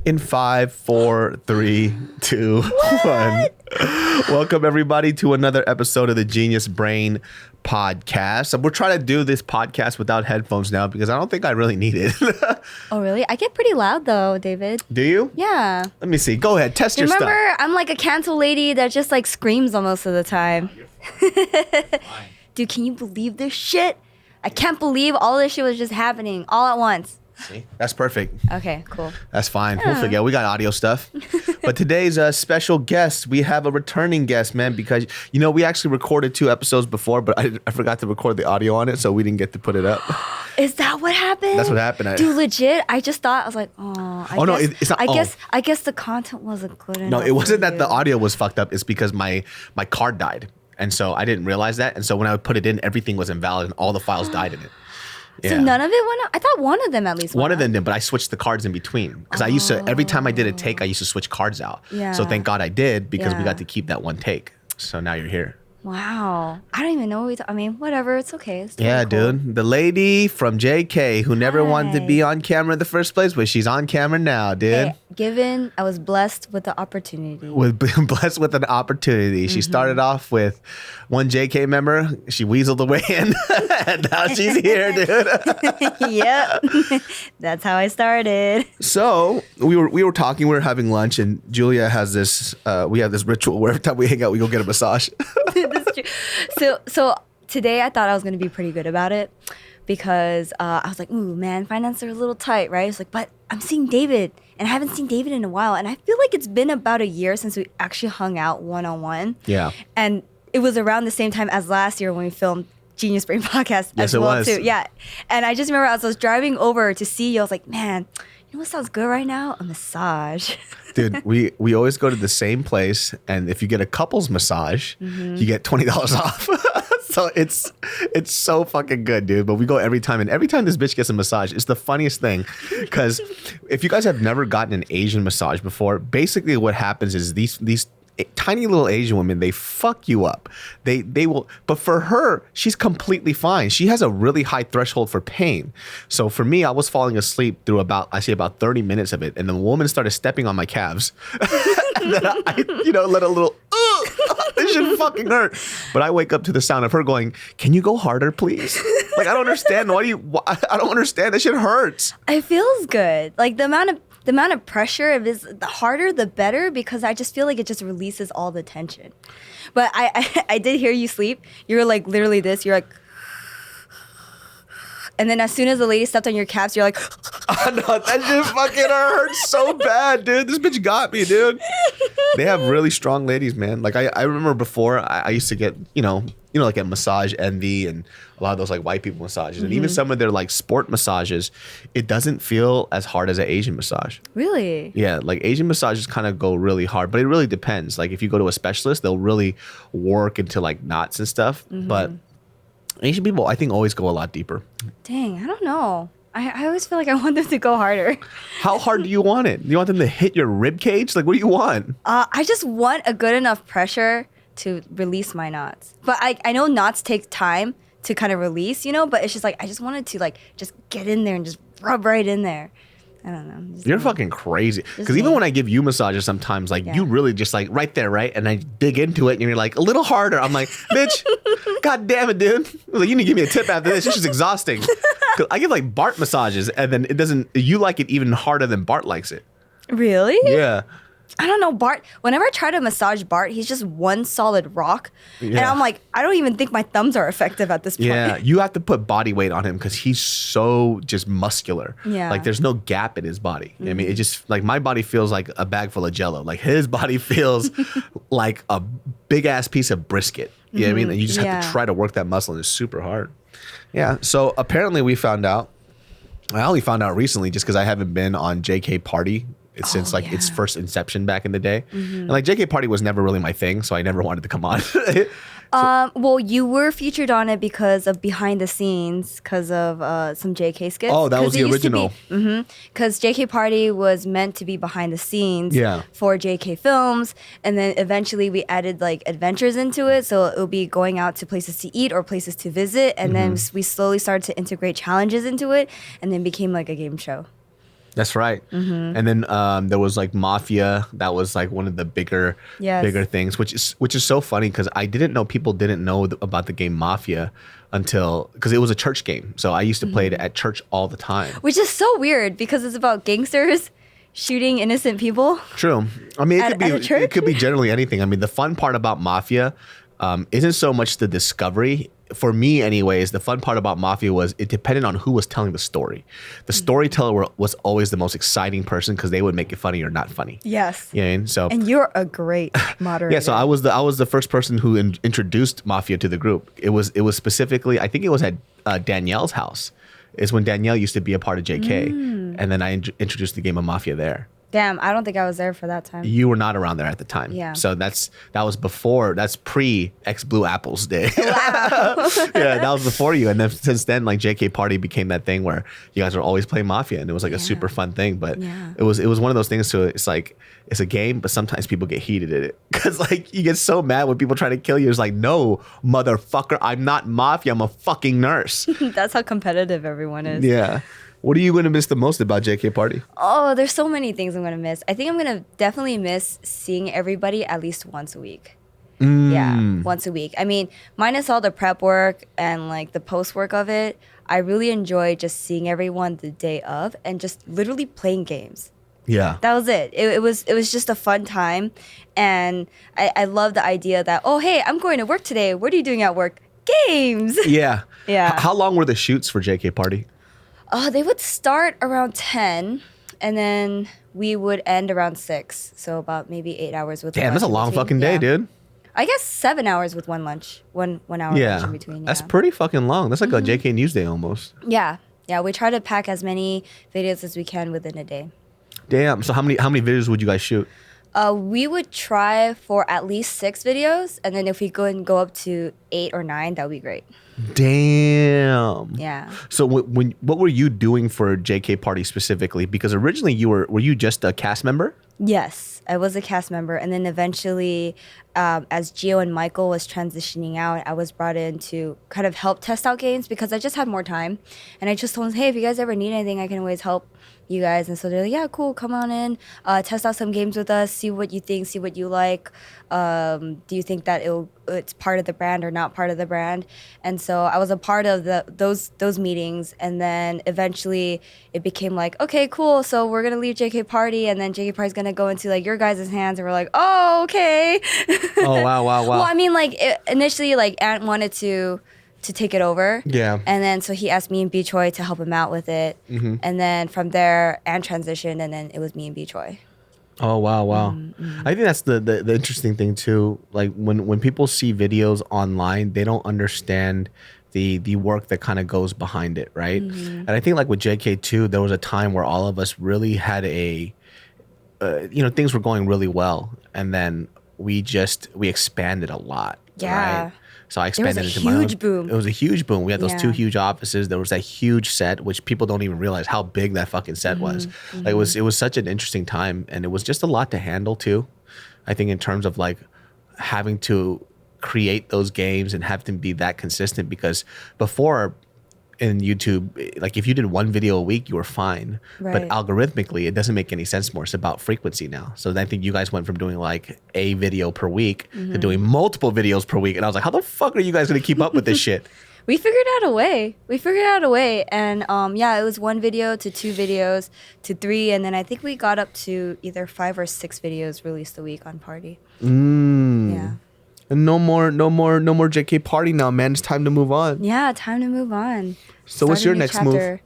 In 5, 4, 3, 2, 1. Welcome everybody to another episode of the Genius Brain Podcast. We're trying to do this podcast without headphones now because I don't think I really need it. Oh, really? I get pretty loud though, David. Do you? Yeah. Let me see. Go ahead. Test your stuff. Remember, I'm like a cancel lady that just like screams almost of the time. Dude, can you believe this shit? I can't believe all this shit was just happening all at once. See? That's perfect. Okay, cool. That's fine. We'll forget. We got audio stuff. But today's special guest, we have a returning guest, man, because, you know, we actually recorded 2 episodes before, but I forgot to record the audio on it, so we didn't get to put it up. Is that what happened? That's what happened. Dude, legit, I just thought, I was like, It's not. I guess the content wasn't good enough. No, it wasn't that the audio was fucked up. It's because my card died. And so I didn't realize that. And so when I would put it in, everything was invalid and all the files died in it. Yeah. So none of it went out? I thought one of them at least went out. One of them did, but I switched the cards in between. Because I used to, every time I did a take, I used to switch cards out. Yeah. So thank God I did because we got to keep that one take. So now you're here. Wow. I don't even know what I mean, whatever. It's okay. It's totally cool. Dude. The lady from JK who never wanted to be on camera in the first place, but she's on camera now, dude. Hey, I was blessed with the opportunity. Blessed with an opportunity. She started off with one JK member. She weaseled away in, and now she's here, dude. Yep. That's how I started. So we were talking, we were having lunch, and Julia has this, we have this ritual where every time we hang out, we go get a massage. That's true. So today I thought I was going to be pretty good about it because I was like, ooh, man, finances are a little tight, right? It's like, but I'm seeing David, and I haven't seen David in a while. And I feel like it's been about a year since we actually hung out one-on-one. Yeah. And it was around the same time as last year when we filmed GeniusBrain Podcast as well, too. Yeah. And I just remember as I was driving over to see you, I was like, man, you know what sounds good right now? A massage. Dude, we always go to the same place, and if you get a couples massage, you get $20 off. So it's so fucking good, dude. But we go every time, and every time this bitch gets a massage, it's the funniest thing. Because if you guys have never gotten an Asian massage before, basically what happens is these tiny little Asian women, they fuck you up. They will, but for her, she's completely fine. She has a really high threshold for pain. So for me, I was falling asleep through about 30 minutes of it, and the woman started stepping on my calves. And then I let a little, this should fucking hurt. But I wake up to the sound of her going, "Can you go harder, please?" Like, I don't understand. I don't understand. That shit hurts. It feels good. Like the amount of pressure, the harder, the better, because I just feel like it just releases all the tension. But I did hear you sleep. You were like literally this. You're like, and then as soon as the lady stepped on your calves, you're like, oh, no, that shit fucking hurts so bad, dude. This bitch got me, dude. They have really strong ladies, man. Like I remember before I used to get, like a massage envy and a lot of those like white people massages, and even some of their like sport massages, it doesn't feel as hard as an Asian massage. Really? Yeah, like Asian massages kind of go really hard, but it really depends. Like if you go to a specialist, they'll really work into like knots and stuff. But Asian people, I think, always go a lot deeper. Dang, I don't know. I always feel like I want them to go harder. How hard do you want it? Do you want them to hit your rib cage? Like, what do you want? I just want a good enough pressure to release my knots. But I know knots take time to kind of release, but it's just like, I just wanted to like, just get in there and just rub right in there. I don't know. You're fucking crazy. Because even when I give you massages sometimes, like you really just like right there, right? And I dig into it and you're like, a little harder. I'm like, bitch, god damn it, dude. Like, you need to give me a tip after this. This is exhausting. 'Cause I give like Bart massages and then you like it even harder than Bart likes it. Really? Yeah. I don't know, Bart. Whenever I try to massage Bart, he's just one solid rock. Yeah. And I'm like, I don't even think my thumbs are effective at this point. Yeah, you have to put body weight on him because he's so just muscular. Yeah. Like there's no gap in his body. I mean, it just, like my body feels like a bag full of Jell-O. Like his body feels like a big ass piece of brisket. You know what I mean? And you just have to try to work that muscle and it's super hard. Yeah, so apparently we found out, I only found out recently just because I haven't been on JK Party since its first inception back in the day. And like JK Party was never really my thing, so I never wanted to come on. Well, you were featured on it because of behind the scenes, because of some JK skits. Oh, that was the original. Because JK Party was meant to be behind the scenes for JK Films, and then eventually we added like adventures into it, so it would be going out to places to eat or places to visit, and then we slowly started to integrate challenges into it, and then became like a game show. That's right. And then there was like Mafia. That was like one of the bigger things, which is so funny because I didn't know people didn't know about the game Mafia until because it was a church game. So I used to play it at church all the time. Which is so weird because it's about gangsters shooting innocent people. True. I mean, it could be generally anything. I mean, the fun part about Mafia isn't so much the discovery. For me, anyways, the fun part about Mafia was it depended on who was telling the story. The storyteller was always the most exciting person because they would make it funny or not funny. Yes. You know what I mean? So and you're a great moderator. yeah, so I was the first person who introduced Mafia to the group. It was specifically, I think it was at Danielle's house. Is when Danielle used to be a part of JK, and then I introduced the game of Mafia there. Damn, I don't think I was there for that time. You were not around there at the time. Yeah. So that's pre X Blue Apples day. Wow. Yeah, that was before you. And then since then, like JK Party became that thing where you guys were always playing Mafia, and it was like a super fun thing. But it was one of those things too. It's like it's a game, but sometimes people get heated in it because like you get so mad when people try to kill you. It's like, no, motherfucker, I'm not Mafia. I'm a fucking nurse. That's how competitive everyone is. Yeah. What are you going to miss the most about JK Party? Oh, there's so many things I'm going to miss. I think I'm going to definitely miss seeing everybody at least once a week. Yeah, once a week. I mean, minus all the prep work and like the post work of it, I really enjoy just seeing everyone the day of and just literally playing games. Yeah. That was it. It was just a fun time. And I love the idea that, oh, hey, I'm going to work today. What are you doing at work? Games. Yeah. Yeah. How long were the shoots for JK Party? They would start around 10, and then we would end around 6. So about maybe 8 hours with. Damn, that's a long fucking day, dude. I guess 7 hours with one lunch, one hour lunch in between. Yeah. That's pretty fucking long. That's like a JK News day almost. Yeah, we try to pack as many videos as we can within a day. Damn. So how many videos would you guys shoot? We would try for at least 6 videos, and then if we go up to 8 or 9, that would be great. Damn. Yeah. So what were you doing for JK Party specifically? Because originally were you just a cast member? Yes, I was a cast member, and then eventually, as Gio and Michael was transitioning out, I was brought in to kind of help test out games because I just had more time, and I just told them, hey, if you guys ever need anything, I can always help you guys. And so they're like, yeah, cool, come on in, test out some games with us, see what you think, see what you like. Do you think that it's part of the brand or not part of the brand? And so I was a part of those meetings, and then eventually it became like, okay, cool, so we're gonna leave JK Party, and then JK Party's gonna go into like your guys' hands, and we're like, oh, okay. Oh wow. Well, I mean, like initially, like Ant wanted to take it over. Yeah. And then so he asked me and B Choi to help him out with it. Mm-hmm. And then from there, Ant transitioned, and then it was me and B Choi. Oh wow. Mm-hmm. I think that's the interesting thing too. Like when people see videos online, they don't understand the work that kind of goes behind it, right? Mm-hmm. And I think like with JK2, there was a time where all of us really had things were going really well, and then we expanded a lot. Yeah. Right? So I expanded into my own. It was a huge boom. It was a huge boom. We had those 2 huge offices. There was that huge set, which people don't even realize how big that fucking set was. Mm-hmm. Like it was such an interesting time, and it was just a lot to handle too. I think in terms of like having to create those games and have them be that consistent, because before in YouTube, like if you did 1 video a week, you were fine. Right. But algorithmically, it doesn't make any sense more. It's about frequency now. So I think you guys went from doing like a video per week to doing multiple videos per week. And I was like, how the fuck are you guys going to keep up with this shit? We figured out a way. And it was 1 video to 2 videos to 3. And then I think we got up to either 5 or 6 videos released a week on Party. Yeah. And no more JK Party now, man. It's time to move on. Yeah, time to move on. So what's your next move?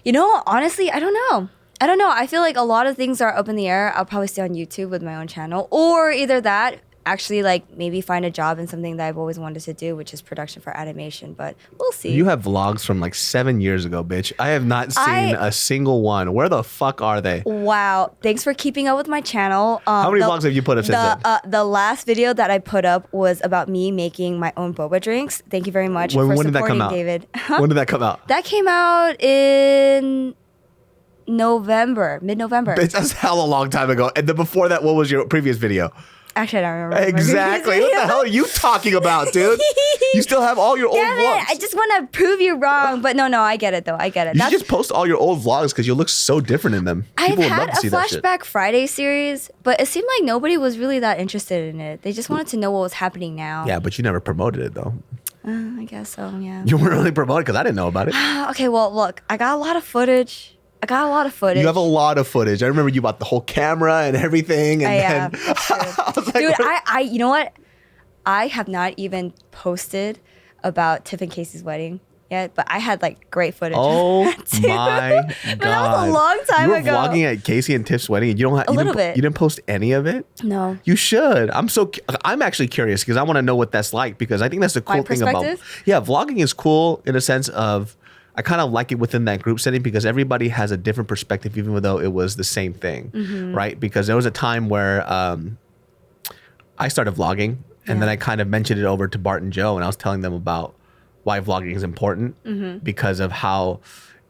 You know, honestly, I don't know. I feel like a lot of things are up in the air. I'll probably stay on YouTube with my own channel, or either that, actually like maybe find a job in something that I've always wanted to do, which is production for animation, but we'll see. You have vlogs from like 7 years ago, bitch. I have not seen a single one. Where the fuck are they? Wow. Thanks for keeping up with my channel. How many vlogs have you put up since then? The last video that I put up was about me making my own boba drinks. Thank you very much for supporting David. When did that come out? That came out in mid-November. Bitch, that's hella long time ago. And then before that, what was your previous video? Actually, I don't remember. Exactly. What the hell are you talking about, dude? You still have all your old Damn vlogs. it! I just want to prove you wrong, but no, I get it though. I get it. You should just post all your old vlogs because you look so different in them. I've People would had love to see a that shit. Flashback Friday series, but it seemed like nobody was really that interested in it. They just wanted to know what was happening now. Yeah, but you never promoted it though. I guess so. Yeah. You weren't really promoting because I didn't know about it. Okay, well, look, I got a lot of footage. You have a lot of footage. I remember you bought the whole camera and everything. And Yeah, then that's true. I was like, Dude, I you know what? I have not even posted about Tiff and Casey's wedding yet, but I had like great footage. Oh my god! But that was a long time ago. You were vlogging at Casey and Tiff's wedding, and you don't have a little bit. You didn't post any of it. No. You should. I'm actually curious because I want to know what that's like because I think that's the cool thing about. Yeah, vlogging is cool in a sense of. I kind of like it within that group setting because everybody has a different perspective, even though it was the same thing, right? Because there was a time where I started vlogging, and then I kind of mentioned it over to Bart and Joe, and I was telling them about why vlogging is important because of how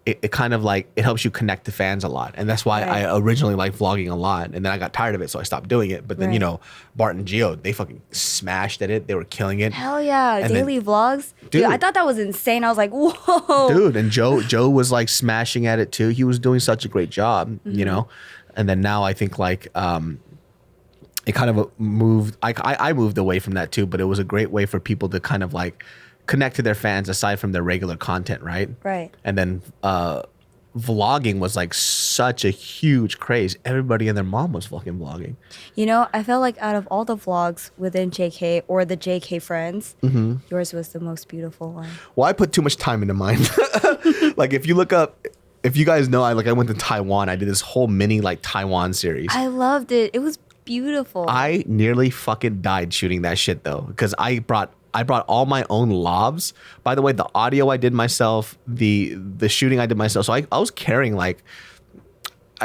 it kind of like it helps you connect to fans a lot, and that's why I originally liked vlogging a lot, and then I got tired of it, so I stopped doing it. But then you know, Bart and Geo, they fucking smashed at it. They were killing it. Hell yeah, and daily vlogs. Dude, I thought that was insane. I was like, whoa. Dude, and Joe was like smashing at it too. He was doing such a great job, you know. And then now I think like it kind of moved. I moved away from that too, but it was a great way for people to kind of like connect to their fans aside from their regular content, right? Right. And then vlogging was like such a huge craze. Everybody and their mom was fucking vlogging. You know, I felt like out of all the vlogs within JK or the JK friends, yours was the most beautiful one. Well, I put too much time into mine. Like if you look up, if you guys know, I went to Taiwan. I did this whole mini like Taiwan series. I loved it. It was beautiful. I nearly fucking died shooting that shit though, because I brought all my own lavs. By the way, the audio I did myself, the shooting I did myself. So I was carrying like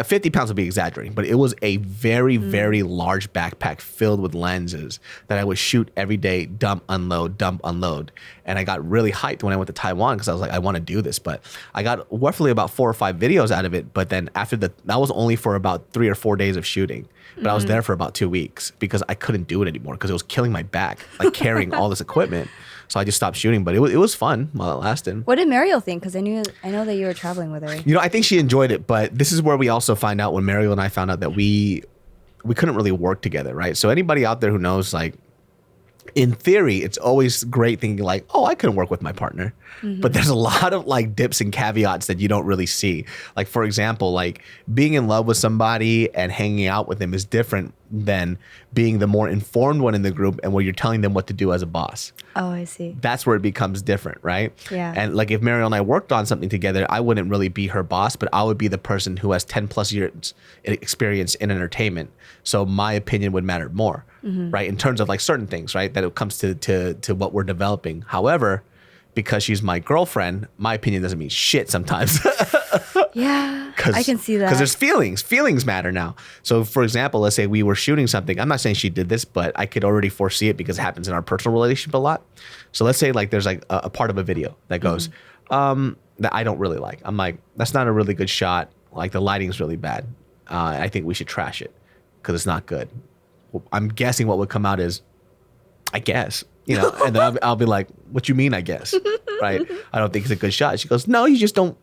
50 pounds would be exaggerating, but it was a very, very large backpack filled with lenses that I would shoot every day, dump, unload. And I got really hyped when I went to Taiwan because I was like, I want to do this. But I got roughly about 4 or 5 videos out of it. But then after that was only for about 3 or 4 days of shooting. But I was there for about 2 weeks because I couldn't do it anymore because it was killing my back, like carrying all this equipment. So I just stopped shooting, but it was fun while it lasted. What did Mariel think? Because I know that you were traveling with her. You know, I think she enjoyed it, but this is where we also find out when Mariel and I found out that we couldn't really work together, right? So anybody out there who knows, like, in theory, it's always great thinking like, oh, I can work with my partner. But there's a lot of like dips and caveats that you don't really see. Like, for example, like being in love with somebody and hanging out with them is different than being the more informed one in the group and where you're telling them what to do as a boss. Oh, I see. That's where it becomes different, right? Yeah. And like if Mariel and I worked on something together, I wouldn't really be her boss, but I would be the person who has 10 plus years experience in entertainment. So my opinion would matter more, right? In terms of like certain things, right? That it comes to what we're developing. However, because she's my girlfriend, my opinion doesn't mean shit sometimes. Yeah, I can see that. Because there's feelings. Feelings matter now. So, for example, let's say we were shooting something. I'm not saying she did this, but I could already foresee it because it happens in our personal relationship a lot. So let's say like there's like a part of a video that goes that I don't really like. I'm like, that's not a really good shot. Like the lighting's really bad. I think we should trash it because it's not good. I'm guessing what would come out is, I guess. You know, and then I'll be like, "What you mean? I guess, right? I don't think it's a good shot." She goes, "No, you just don't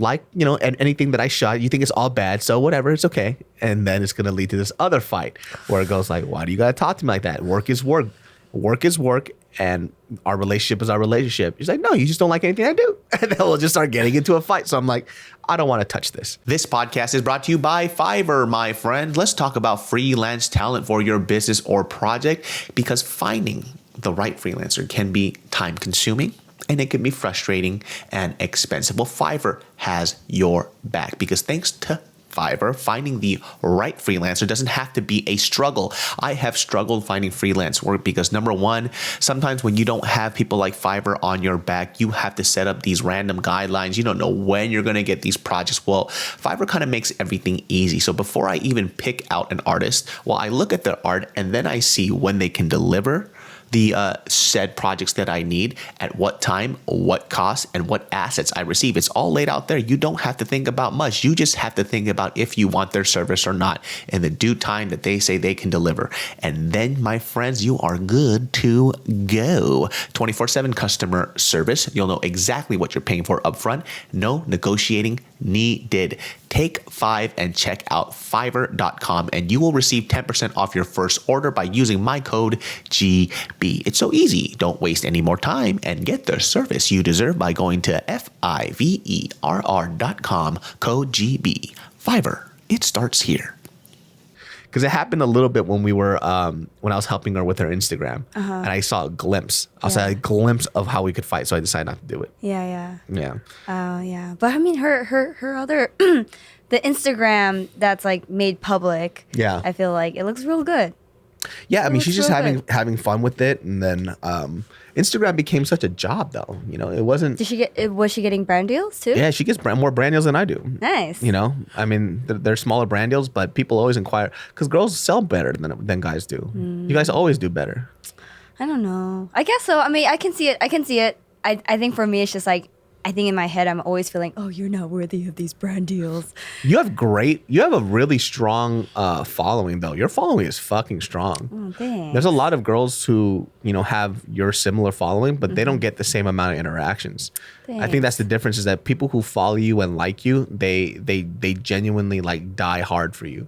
like, you know, anything that I shot. You think it's all bad, so whatever, it's okay." And then it's gonna lead to this other fight where it goes like, "Why do you gotta talk to me like that? Work is work, work is work, and our relationship is our relationship." She's like, "No, you just don't like anything I do," and then we'll just start getting into a fight. So I'm like, I don't want to touch this. This podcast is brought to you by Fiverr, my friend. Let's talk about freelance talent for your business or project because finding the right freelancer can be time consuming and it can be frustrating and expensive. Well, Fiverr has your back because thanks to Fiverr, finding the right freelancer doesn't have to be a struggle. I have struggled finding freelance work because number one, sometimes when you don't have people like Fiverr on your back, you have to set up these random guidelines. You don't know when you're going to get these projects. Well, Fiverr kind of makes everything easy. So before I even pick out an artist, well, I look at their art and then I see when they can deliver the said projects that I need, at what time, what cost, and what assets I receive. It's all laid out there. You don't have to think about much. You just have to think about if you want their service or not in the due time that they say they can deliver. And then, my friends, you are good to go. 24/7 customer service. You'll know exactly what you're paying for upfront. No negotiating needed. Take 5 and check out Fiverr.com, and you will receive 10% off your first order by using my code GB. It's so easy. Don't waste any more time and get the service you deserve by going to Fiverr.com, code GB. Fiverr. It starts here. Because it happened a little bit when we were when I was helping her with her Instagram, and I saw a glimpse. I saw a glimpse of how we could fight, so I decided not to do it. Yeah. Yeah. Yeah. But I mean, her other the Instagram that's like made public. Yeah. I feel like it looks real good. Yeah, I mean, she's just real having fun with it, and then Instagram became such a job, though. You know, it wasn't. Was she getting brand deals too? Yeah, she gets more brand deals than I do. Nice. You know, I mean, they're smaller brand deals, but people always inquire because girls sell better than guys do. You guys always do better. I don't know. I guess so. I mean, I can see it. I think for me, it's just like, I think in my head, I'm always feeling, oh, you're not worthy of these brand deals. You have a really strong following, though. Your following is fucking strong. Oh, thanks. There's a lot of girls who, you know, have your similar following, but they don't get the same amount of interactions. Thanks. I think that's the difference, is that people who follow you and like you, they genuinely like die hard for you.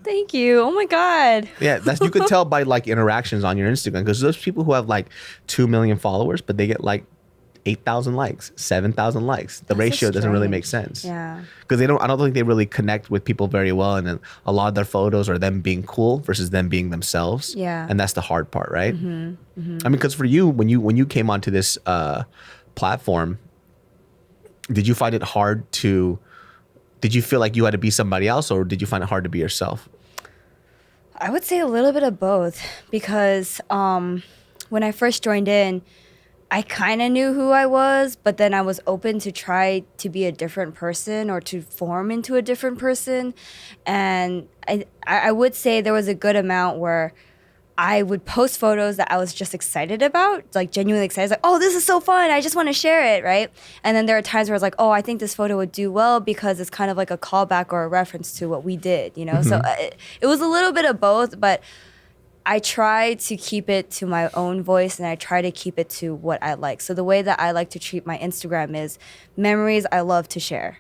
Thank you. Oh my God. Yeah, you could tell by like interactions on your Instagram, because there's people who have like 2 million followers, but they get like 8,000 likes, 7,000 likes. The ratio doesn't really make sense. Yeah. Because I don't think they really connect with people very well, and then a lot of their photos are them being cool versus them being themselves. Yeah. And that's the hard part, right? I mean, because for you, when you came onto this platform, did you find it hard to? Did you feel like you had to be somebody else, or did you find it hard to be yourself? I would say a little bit of both, because when I first joined in, I kind of knew who I was, but then I was open to try to be a different person or to form into a different person. And I would say there was a good amount where I would post photos that I was just excited about, like genuinely excited, like, oh, this is so fun, I just want to share it, right? And then there are times where it's like, oh, I think this photo would do well because it's kind of like a callback or a reference to what we did, you know? So it was a little bit of both, but I try to keep it to my own voice, and I try to keep it to what I like. So the way that I like to treat my Instagram is memories I love to share.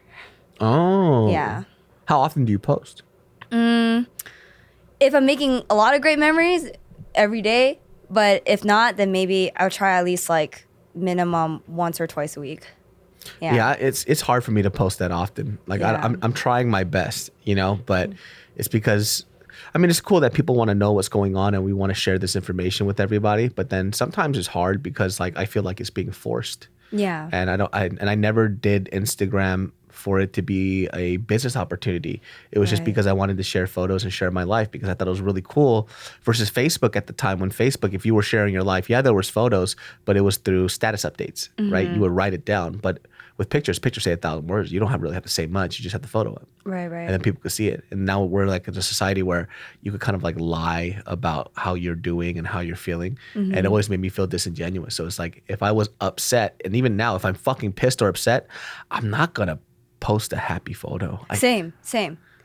Oh. Yeah. How often do you post? If I'm making a lot of great memories, every day. But if not, then maybe I'll try at least like minimum once or twice a week. Yeah, it's hard for me to post that often. Like I'm trying my best, you know, but it's because, I mean, it's cool that people want to know what's going on and we want to share this information with everybody. But then sometimes it's hard because like I feel like it's being forced. Yeah. And I never did Instagram for it to be a business opportunity. It was just because I wanted to share photos and share my life because I thought it was really cool, versus Facebook at the time, when Facebook, if you were sharing your life, there was photos, but it was through status updates, right? You would write it down. But with pictures say 1,000 words. You don't really have to say much. You just have the photo up. Right. And then people could see it. And now we're like in a society where you could kind of like lie about how you're doing and how you're feeling. And it always made me feel disingenuous. So it's like, if I was upset, and even now, if I'm fucking pissed or upset, I'm not going to post a happy photo. Same.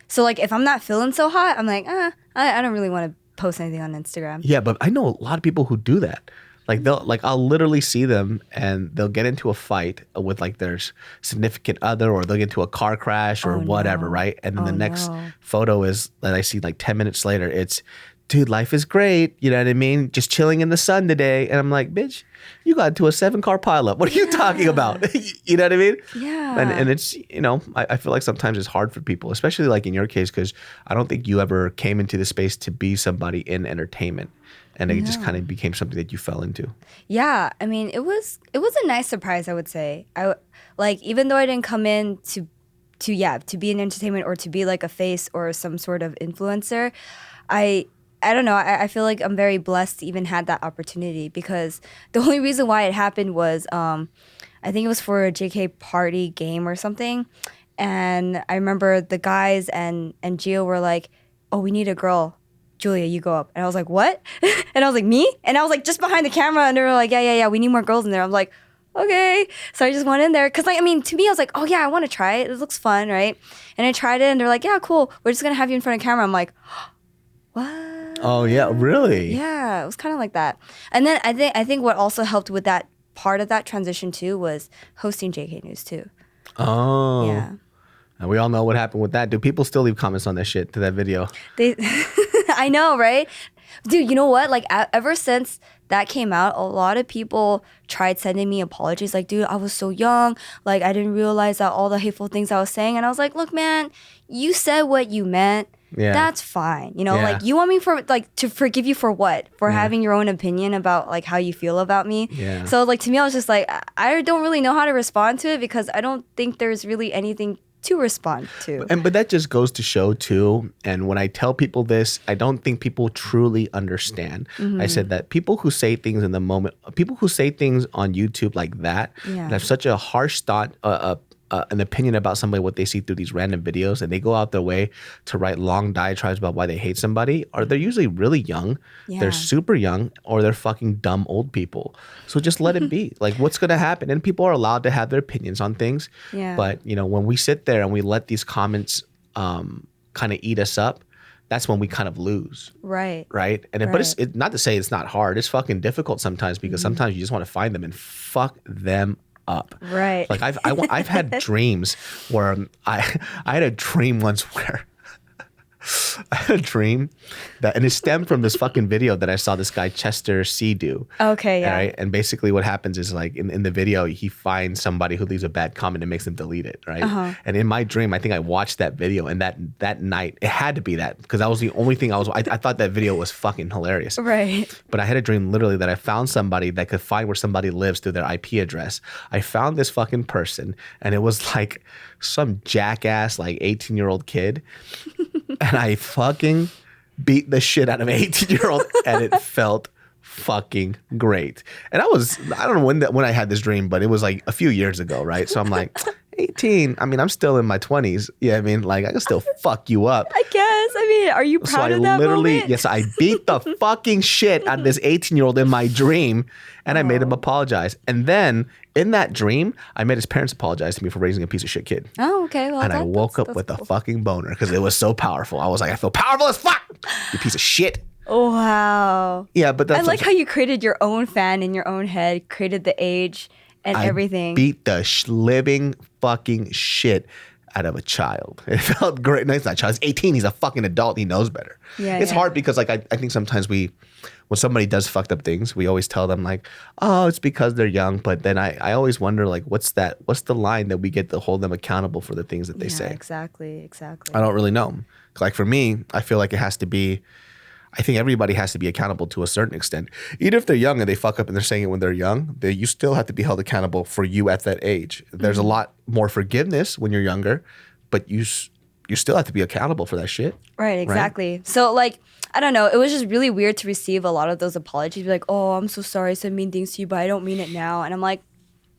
So like if I'm not feeling so hot, I'm like, I don't really want to post anything on Instagram. Yeah, but I know a lot of people who do that. Like I'll literally see them and they'll get into a fight with like their significant other, or they'll get into a car crash or whatever, right? And then the next photo is that I see like 10 minutes later, it's, dude, life is great. You know what I mean? Just chilling in the sun today. And I'm like, bitch, you got into a 7-car pileup. What are you talking about? You know what I mean? Yeah. And it's, you know, I feel like sometimes it's hard for people, especially like in your case, because I don't think you ever came into the space to be somebody in entertainment. And it just kind of became something that you fell into. Yeah. I mean, it was a nice surprise, I would say. Even though I didn't come in to be in entertainment or to be like a face or some sort of influencer, I don't know. I feel like I'm very blessed to even had that opportunity, because the only reason why it happened was I think it was for a JK party game or something. And I remember the guys and Gio were like, oh, we need a girl Julia, you go up. And I was like, what? And I was like, me? And I was like, just behind the camera. And they were like, yeah, we need more girls in there. I'm like, okay. So I just went in there. Because, like, I mean, to me, I was like, oh, yeah, I want to try it. It looks fun, right? And I tried it. And they're like, yeah, cool. We're just going to have you in front of camera. I'm like, what? Oh, yeah, really? Yeah, it was kind of like that. And then I think what also helped with that part of that transition, too, was hosting JK News, too. Oh. Yeah. And we all know what happened with that. Do people still leave comments on that shit to that video? I know, right? Dude, you know what? Like, ever since that came out, a lot of people tried sending me apologies. Like, dude, I was so young. Like, I didn't realize that all the hateful things I was saying. And I was like, look, man, you said what you meant. Yeah. That's fine. You know, Yeah. like, you want me to forgive you for what? For having your own opinion about, like, how you feel about me? Yeah. So, like, to me, I was just like, I don't really know how to respond to it because I don't think there's really anything to respond to. But that just goes to show too, and when I tell people this, I don't think people truly understand. I said that people who say things in the moment, people who say things on YouTube like that, Yeah. that have such a harsh thought, an opinion about somebody, what they see through these random videos, and they go out their way to write long diatribes about why they hate somebody, or they're usually really young, Yeah. they're super young, or they're fucking dumb old people. So just let it be. Like, what's gonna happen? And people are allowed to have their opinions on things. Yeah. But you know, when we sit there and we let these comments kind of eat us up, that's when we kind of lose. Right. Right. And but it's not to say it's not hard. It's fucking difficult sometimes because sometimes you just want to find them and fuck them up. Right. Like I've had dreams where I had a dream once where I had a dream that, and it stemmed from this fucking video that I saw this guy Chester C do. Okay, yeah. Right. And basically what happens is, like, in the video, he finds somebody who leaves a bad comment and makes them delete it. Right. And in my dream, I think I watched that video, and that night, it had to be that, because that was the only thing I thought that video was fucking hilarious. Right. But I had a dream literally that I found somebody that could find where somebody lives through their IP address. I found this fucking person, and it was like some jackass, like 18-year-old kid. And I fucking beat the shit out of an 18-year-old, and it felt fucking great. And I don't know when I had this dream, but it was like a few years ago, right? So I'm like, 18. I mean, I'm still in my 20s. Yeah, I mean, like, I can still fuck you up. I guess. I mean, are you proud of that moment? Yes, I beat the fucking shit out of this 18-year-old in my dream, and I made him apologize. And then in that dream, I made his parents apologize to me for raising a piece of shit kid. Oh, okay. Well, And I woke up with a fucking boner because it was so powerful. I was like, I feel powerful as fuck, you piece of shit. Oh, wow. Yeah, but that's I like how you created your own fan in your own head, created the age and everything. Beat the living fucking shit out of a child. It felt great. No, he's not a child. He's 18. He's a fucking adult. He knows better. Yeah, it's yeah. hard because, like, I think sometimes when somebody does fucked up things, we always tell them, like, oh, it's because they're young. But then I always wonder, like, what's the line that we get to hold them accountable for the things that they say? Exactly. I don't really know. Like, for me, I feel like it has to be, I think everybody has to be accountable to a certain extent. Even if they're young and they fuck up and they're saying it when they're young, you still have to be held accountable for you at that age. There's a lot more forgiveness when you're younger, but you still have to be accountable for that shit. Right, exactly. Right? So, like, I don't know. It was just really weird to receive a lot of those apologies. Be like, oh, I'm so sorry I said mean things to you, but I don't mean it now. And I'm like,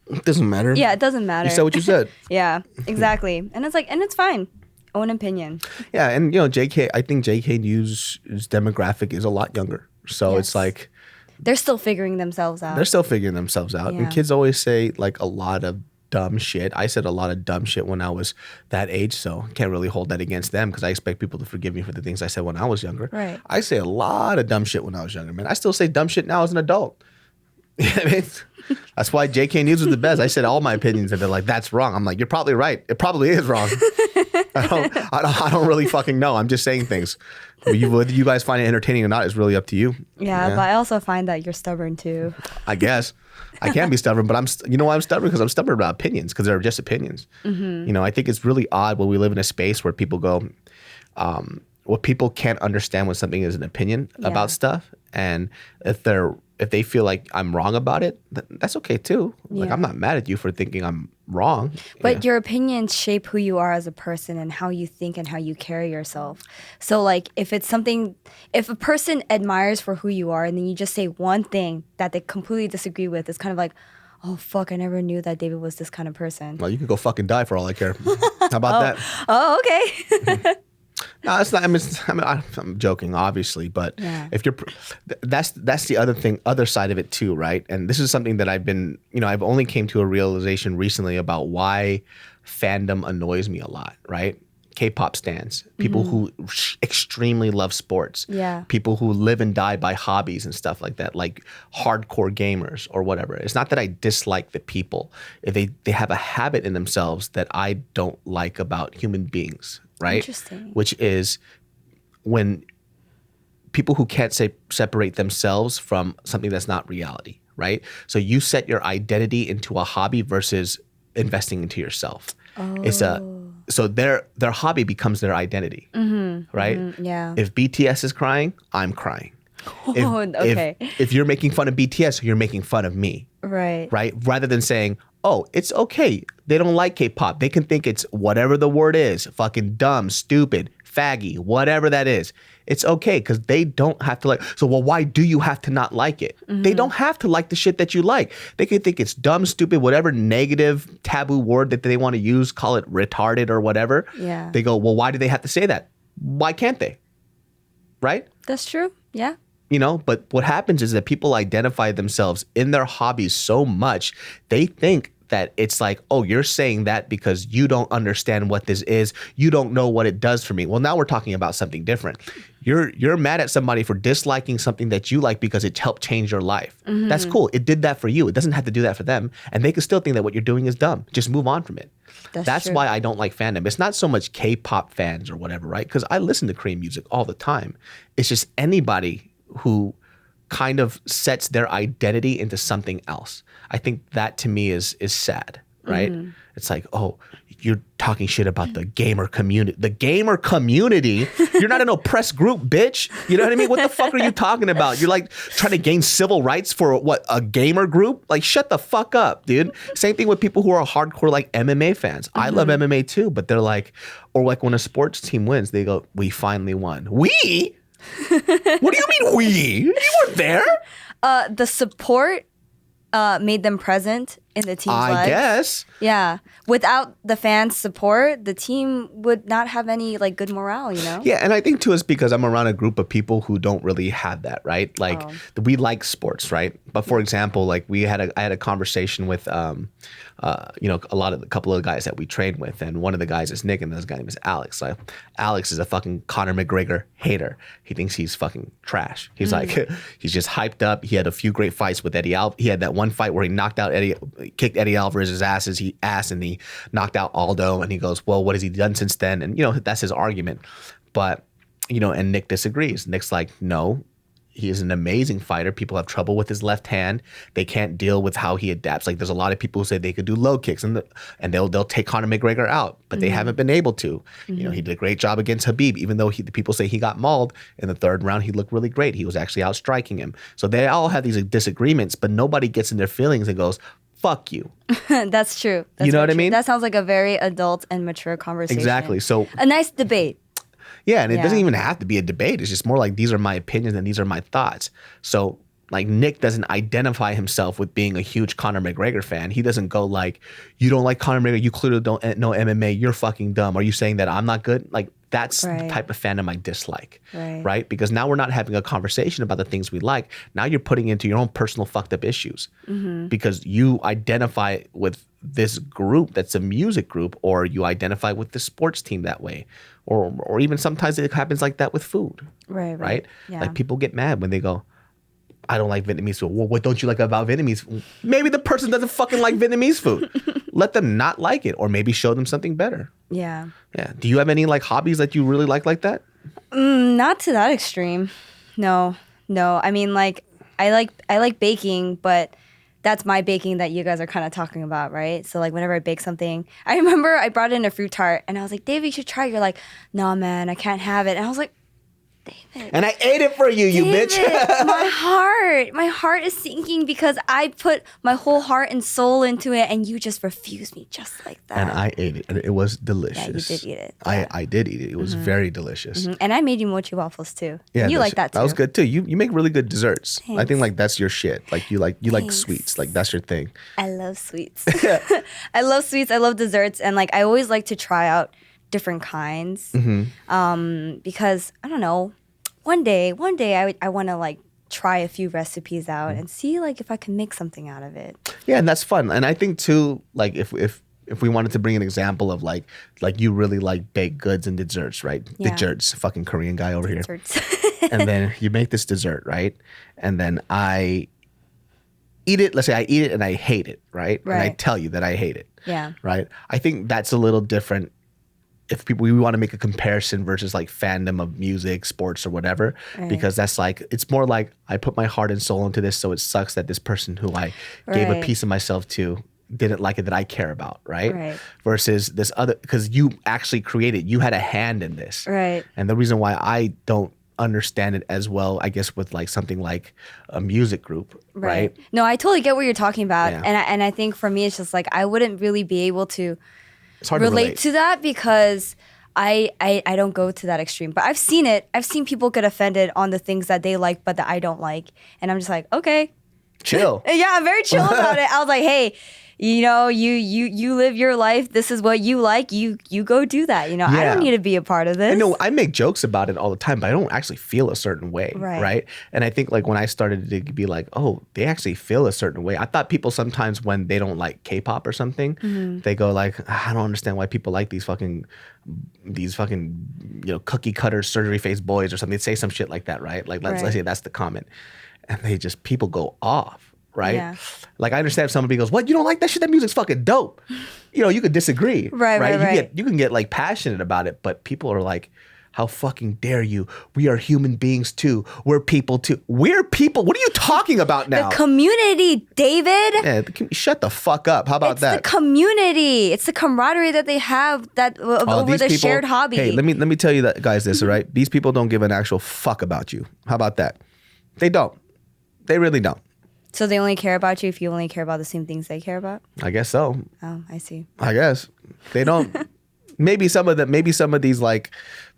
it doesn't matter. Yeah, it doesn't matter. You said what you said. Yeah, exactly. And it's like, and it's fine. Own opinion. Yeah, and you know, I think JK News' demographic is a lot younger. So It's like they're still figuring themselves out. Yeah. And kids always say, like, a lot of dumb shit. I said a lot of dumb shit when I was that age, so can't really hold that against them because I expect people to forgive me for the things I said when I was younger. Right. I say a lot of dumb shit when I was younger, man. I still say dumb shit now as an adult. You know what I mean? That's why JK News was the best. I said all my opinions and they're like, that's wrong. I'm like, you're probably right. It probably is wrong. I don't really fucking know. I'm just saying things. Whether you guys find it entertaining or not is really up to you. Yeah, but I also find that you're stubborn too. I guess. I can be stubborn, but you know why I'm stubborn? Because I'm stubborn about opinions, because they're just opinions. You know, I think it's really odd when we live in a space where people go, well, people can't understand when something is an opinion about stuff. And if they feel like I'm wrong about it, that's okay too. Like, I'm not mad at you for thinking I'm wrong. But your opinions shape who you are as a person and how you think and how you carry yourself. So, like, if a person admires for who you are and then you just say one thing that they completely disagree with, it's kind of like, oh, fuck, I never knew that David was this kind of person. Well, you could go fucking die for all I care. How about that? Oh, okay. No, it's not. I'm joking, obviously, but Yeah. if you're, that's the other side of it too, right? And this is something that I've been, I've only came to a realization recently about why fandom annoys me a lot, right? K-pop stans, people who extremely love sports, Yeah. people who live and die by hobbies and stuff like that, like hardcore gamers or whatever. It's not that I dislike the people. They have a habit in themselves that I don't like about human beings, right? Interesting. Which is when people who can't separate themselves from something that's not reality, right? So you set your identity into a hobby versus investing into yourself. So their hobby becomes their identity, right? Yeah. If BTS is crying, I'm crying. Okay. If you're making fun of BTS, you're making fun of me, Right. right? Rather than saying, oh, it's okay. They don't like K-pop. They can think it's whatever the word is, fucking dumb, stupid, faggy, whatever that is. It's okay because they don't have to like. So, well, why do you have to not like it? They don't have to like the shit that you like. They can think it's dumb, stupid, whatever negative taboo word that they want to use, call it retarded or whatever. Yeah. They go, well, why do they have to say that? Why can't they? Right? That's true. Yeah. But what happens is that people identify themselves in their hobbies so much, they think that it's like, oh, you're saying that because you don't understand what this is. You don't know what it does for me. Well, now we're talking about something different. You're mad at somebody for disliking something that you like because it helped change your life. That's cool. It did that for you. It doesn't have to do that for them. And they can still think that what you're doing is dumb. Just move on from it. That's true. why I don't like fandom. It's not so much K-pop fans or whatever, right? Because I listen to Korean music all the time. It's just anybody who kind of sets their identity into something else. I think that to me is sad, right? It's like, oh, you're talking shit about the gamer community. The gamer community? You're not an oppressed group, bitch. You know what I mean? What the fuck are you talking about? You're like trying to gain civil rights for what, a gamer group? Like, shut the fuck up, dude. Same thing with people who are hardcore like MMA fans. I love MMA too, but they're like, or like when a sports team wins, they go, we finally won. We? What do you mean we? You weren't there. The support made them present in the team's lives. I guess. Yeah. Without the fans' support, the team would not have any like good morale, Yeah, and I think too it's because I'm around a group of people who don't really have that, right? Like we like sports, right? But for example, like I had a conversation with a couple of the guys that we train with, and one of the guys is Nick, and this guy name is Alex. So Alex is a fucking Conor McGregor hater. He thinks he's fucking trash. He's like, he's just hyped up. He had a few great fights with Eddie He had that one fight where he kicked Eddie Alvarez's ass, and he knocked out Aldo, and he goes, well, what has he done since then? And that's his argument. But and Nick disagrees. Nick's like, no, he is an amazing fighter. People have trouble with his left hand. They can't deal with how he adapts. Like there's a lot of people who say they could do low kicks and they'll take Conor McGregor out, but they haven't been able to. He did a great job against Khabib, even though the people say he got mauled in the third round. He looked really great. He was actually out striking him. So they all have these disagreements, but nobody gets in their feelings and goes, fuck you. That's true. That's what I true. mean? That sounds like a very adult and mature conversation. Exactly. So a nice debate. yeah, and it doesn't even have to be a debate. It's just more like these are my opinions and these are my thoughts. So like Nick doesn't identify himself with being a huge Conor McGregor fan. He doesn't go like, you don't like Conor McGregor, you clearly don't know MMA, you're fucking dumb. Are you saying that I'm not good? Like that's the type of fandom I dislike, right? Because now we're not having a conversation about the things we like. Now you're putting into your own personal fucked up issues because you identify with this group that's a music group, or you identify with the sports team that way, or even sometimes it happens like that with food, right? Yeah. Like people get mad when they go, I don't like Vietnamese food. Well, what don't you like about Vietnamese food? Maybe the person doesn't fucking like Vietnamese food. Let them not like it, or maybe show them something better. Yeah. Yeah. Do you have any like hobbies that you really like that? Not to that extreme. No. I mean, like I like baking, but that's my baking that you guys are kind of talking about, right? So like whenever I bake something, I remember I brought in a fruit tart and I was like, David, you should try it. You're like, no, man, I can't have it. And I was like, David. And I ate it for you, you bitch. my heart is sinking because I put my whole heart and soul into it, and you just refused me just like that. And I ate it, and it was delicious. Yeah, you did eat it. Yeah. I did eat it. It was very delicious. And I made you mochi waffles too. Yeah, you like that too. That was good too. You make really good desserts. I Thanks. think like that's your shit. Like you like sweets. Like that's your thing. I love sweets. I love sweets. I love desserts, and like I always like to try out different kinds. Mm-hmm. Because I don't know, one day I want to like try a few recipes out and see like if I can make something out of it. Yeah, and that's fun. And I think too, like if we wanted to bring an example of like you really like baked goods and desserts, right? Yeah. Desserts, fucking Korean guy over here. Desserts. And then you make this dessert, right? And then I eat it. Let's say I eat it and I hate it, right? And I Right. tell you that I hate it. Yeah. Right? I think that's a little different if we want to make a comparison versus like fandom of music, sports, or whatever, Right. because that's like, it's more like I put my heart and soul into this, so it sucks that this person who I gave a Right. piece of myself to didn't like it that I care about, right? Right. Versus this other, because you actually created, you had a hand in this. Right. And the reason why I don't understand it as well, I guess, with like something like a music group, right? No, I totally get what you're talking about. Yeah. And I think for me, it's just like, I wouldn't really be able to It's hard relate to to that because I don't go to that extreme. But I've seen it. I've seen people get offended on the things that they like, but that I don't like. And I'm just like, okay. chill. Yeah, I'm very chill about it. I was like, hey, you know, you live your life. This is what you like. You go do that. You know, I Yeah. don't need to be a part of this. I know I make jokes about it all the time, but I don't actually feel a certain way, Right. right? And I think like when I started to be like, oh, they actually feel a certain way. I thought people sometimes when they don't like K-pop or something, Mm-hmm. they go like, I don't understand why people like these fucking, cookie cutter surgery face boys or something. They'd say some shit like that, right? Like let's Right. say that's the comment, and people go off. Right? Yeah. Like I understand if somebody goes, what, you don't like that shit? That music's fucking dope. You know, you could disagree. Right. You can get like passionate about it, but people are like, how fucking dare you? We are human beings too. We're people too. We're people. What are you talking about now? The community, David. Yeah, shut the fuck up. How about It's that? the community. It's the camaraderie that they have over These the people- shared hobby. Hey, let me tell you that, guys, this, all right? These people don't give an actual fuck about you. How about that? They don't. They really don't. So they only care about you if you only care about the same things they care about? I guess so. Oh, I see. I guess they don't. Maybe some of these like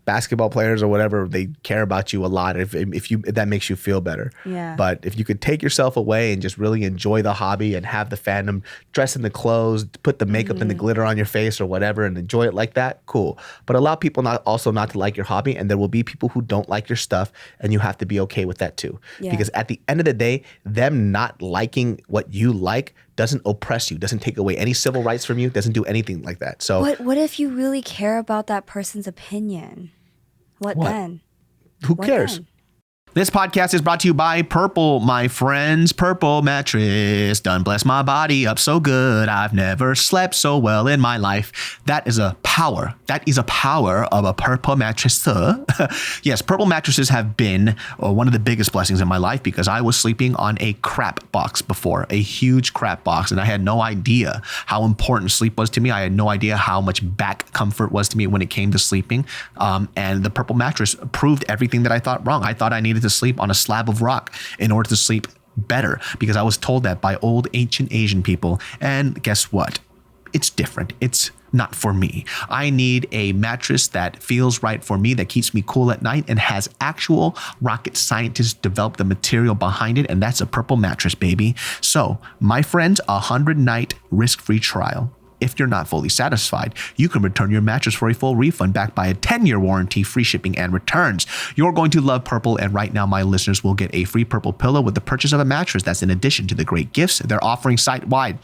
basketball players or whatever, they care about you a lot if that makes you feel better. Yeah. But if you could take yourself away and just really enjoy the hobby and have the fandom, dress in the clothes, put the makeup and the glitter on your face or whatever and enjoy it like that, cool. But allow people not to like your hobby, and there will be people who don't like your stuff, and you have to be okay with that too. Yeah. Because at the end of the day, them not liking what you like doesn't oppress you, doesn't take away any civil rights from you, doesn't do anything like that. So What if you really care about that person's opinion? What then? who What cares? then? This podcast is brought to you by Purple, my friends. Purple mattress done bless my body up so good. I've never slept so well in my life. That is a power. That is a power of a Purple mattress. Yes, Purple mattresses have been one of the biggest blessings in my life because I was sleeping on a crap box before, a huge crap box, and I had no idea how important sleep was to me. I had no idea how much back comfort was to me when it came to sleeping. And the Purple mattress proved everything that I thought wrong. I thought I needed to sleep on a slab of rock in order to sleep better because I was told that by old ancient Asian people. And guess what? It's different. It's not for me. I need a mattress that feels right for me, that keeps me cool at night and has actual rocket scientists develop the material behind it. And that's a Purple mattress, baby. So my friends, 100-night risk-free trial. If you're not fully satisfied, you can return your mattress for a full refund backed by a 10-year warranty, free shipping, and returns. You're going to love Purple, and right now my listeners will get a free Purple pillow with the purchase of a mattress. That's in addition to the great gifts they're offering site-wide.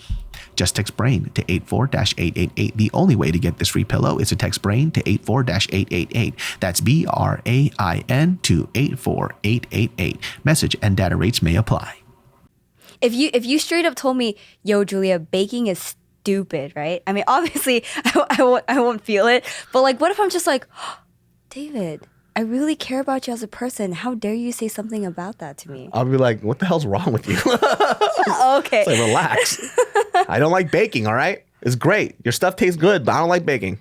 Just text BRAIN to 84-888. The only way to get this free pillow is to text BRAIN to 84-888. That's BRAIN to 84888. Message and data rates may apply. If you straight up told me, yo, Julia, baking is stupid, right? I mean, obviously, I won't feel it. But like, what if I'm just like, oh, David, I really care about you as a person. How dare you say something about that to me? I'll be like, what the hell's wrong with you? Okay. It's like, relax. I don't like baking, all right? It's great. Your stuff tastes good, but I don't like baking.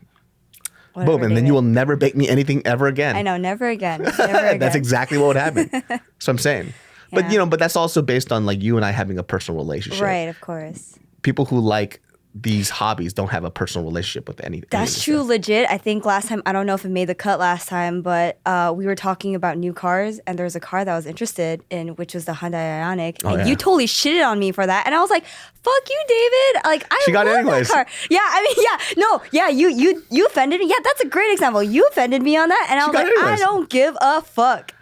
Whatever, Boom, and then David. you will never bake me anything ever again. I know, never again. Never again. That's exactly what would happen. That's what I'm saying. But Yeah. but that's also based on like you and I having a personal relationship. Right, of course. People who like these hobbies don't have a personal relationship with any of That's this true, stuff. legit. I think last time, I don't know if it made the cut last time, but we were talking about new cars, and there was a car that I was interested in, which was the Hyundai Ioniq. Oh, And yeah. you totally shitted on me for that. And I was like, fuck you, David. Like, She got it love anyways. that car. Yeah, I mean, yeah. No, yeah, you offended me. Yeah, that's a great example. You offended me on that. And I was got like, it I anyways. don't give a fuck.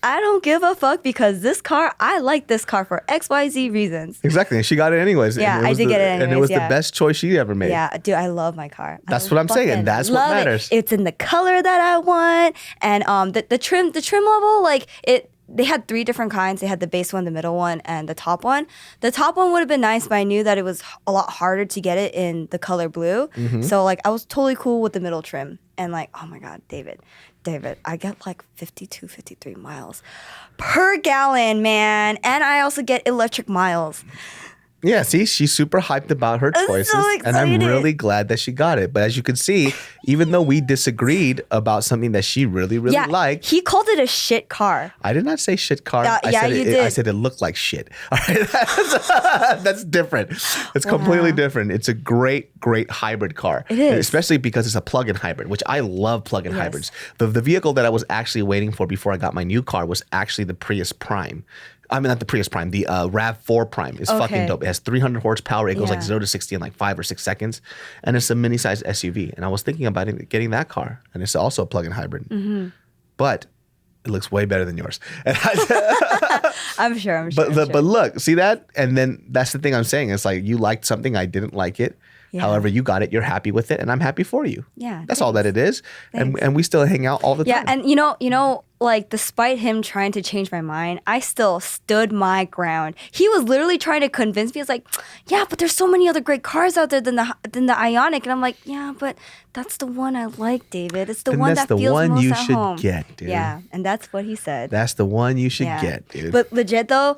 I don't give a fuck because this car, I like this car for XYZ reasons. Exactly. And she got it anyways. Yeah, And it I was did get it And it anyways, was yeah. the best choice she ever made. Yeah, dude, I love my car. That's what I'm saying, and fucking that's what love it. matters. It's in the color that I want, and the trim level, like it. They had 3 different kinds. They had the base one, the middle one, and the top one. The top one would have been nice, but I knew that it was a lot harder to get it in the color blue. Mm-hmm. So like I was totally cool with the middle trim, and like, oh my god, David, I get like 52, 53 miles per gallon, man, and I also get electric miles. Yeah, see, she's super hyped about her I'm so choices, and I'm excited. really glad that she got it. But as you can see, even though we disagreed about something that she really, really Yeah, liked, he called it a shit car. I did not say shit car. I yeah, said you I did. said it looked like shit. All right, that's different. It's completely different. It's a great hybrid car. It is. Especially because it's a plug-in hybrid, which I love plug-in Yes. hybrids. The vehicle that I was actually waiting for before I got my new car was actually the Prius Prime. I mean, not the Prius Prime. The RAV4 Prime is fucking Okay. dope. It has 300 horsepower. It goes like Yeah. 0 to 60 in like 5 or 6 seconds, and it's a mini-sized SUV. And I was thinking about getting that car, and it's also a plug-in hybrid, but it looks way better than yours. And I'm sure. but look, see that? And then that's the thing I'm saying. It's like you liked something, I didn't like it. Yeah. However, you got it, you're happy with it, and I'm happy for you. Yeah, That's all that it is. Thanks. And we still hang out all the Yeah, time. and you know, like despite him trying to change my mind, I still stood my ground. He was literally trying to convince me. He was like, "Yeah, but there's so many other great cars out there than the Ioniq," and I'm like, "Yeah, but that's the one I like, David. It's the Then one that's that the feels one most you at should home." get, dude. Yeah, and that's what he said. That's the one you should Yeah. get, dude. But legit though,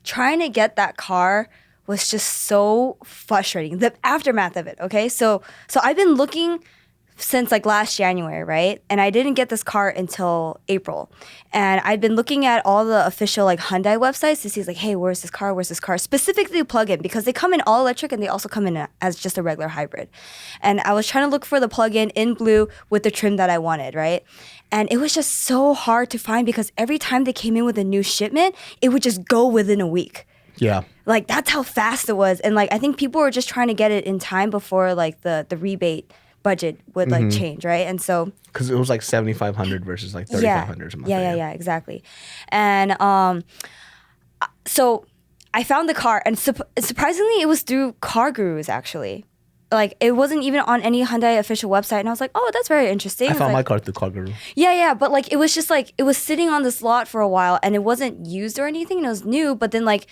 trying to get that car was just so frustrating. The aftermath of it, okay? So I've been looking since like last January, right? And I didn't get this car until April. And I've been looking at all the official like Hyundai websites to see like, hey, where's this car? Where's this car? Specifically plug-in, because they come in all electric and they also come in as just a regular hybrid. And I was trying to look for the plug-in in blue with the trim that I wanted, right? And it was just so hard to find because every time they came in with a new shipment, it would just go within a week. yeah. Like that's how fast it was. And like I think people were just trying to get it in time before like the rebate budget would like change, right? And so Because it was like 7,500 versus like 3,500 or something. yeah, exactly. And so I found the car, and surprisingly, it was through Car Gurus actually. Like it wasn't even on any Hyundai official website, and I was like, "Oh, that's very interesting." I was found my like, car through Car Guru. yeah, but like it was just like it was sitting on this lot for a while, and it wasn't used or anything, and it was new. But then like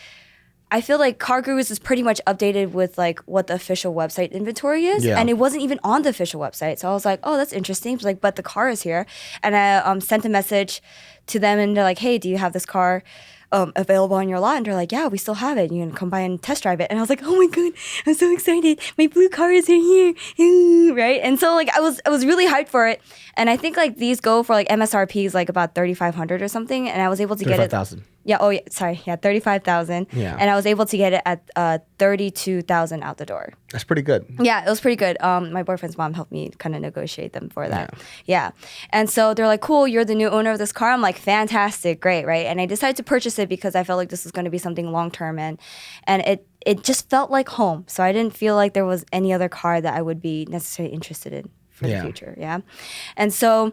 I feel like Car Gurus is pretty much updated with like what the official website inventory is, Yeah. and it wasn't even on the official website. So I was like, "Oh, that's interesting." It was like, but the car is here, and I sent a message to them, and they're like, "Hey, do you have this car available on your lot?" And they're like, "Yeah, we still have it. You can come by and test drive it." And I was like, "Oh my god, I'm so excited! My blue car is in here, ooh, right?" And so like I was really hyped for it, and I think like these go for like MSRP is like about 3,500 or something, and I was able to get it. 35,000. Yeah. Oh, yeah. Sorry. Yeah. 35,000. Yeah. And I was able to get it at 32,000 out the door. That's pretty good. Yeah, it was pretty good. My boyfriend's mom helped me kind of negotiate them for that. Yeah. And so they're like, "Cool, you're the new owner of this car." I'm like, "Fantastic, great, right?" And I decided to purchase it because I felt like this was going to be something long term, and it just felt like home. So I didn't feel like there was any other car that I would be necessarily interested in for the future. Yeah. And so.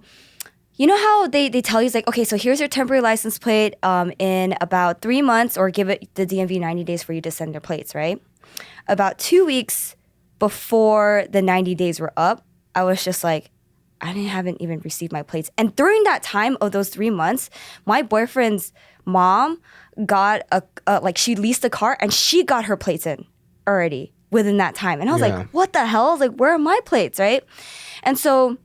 You know how they tell you, it's like, okay, so here's your temporary license plate in about 3 months, or give it the DMV 90 days for you to send your plates, right? About 2 weeks before the 90 days were up, I was just like, haven't even received my plates. And during that time of those 3 months, my boyfriend's mom got she leased a car and she got her plates in already within that time. And I was like, what the hell? I was like, where are my plates, right? And so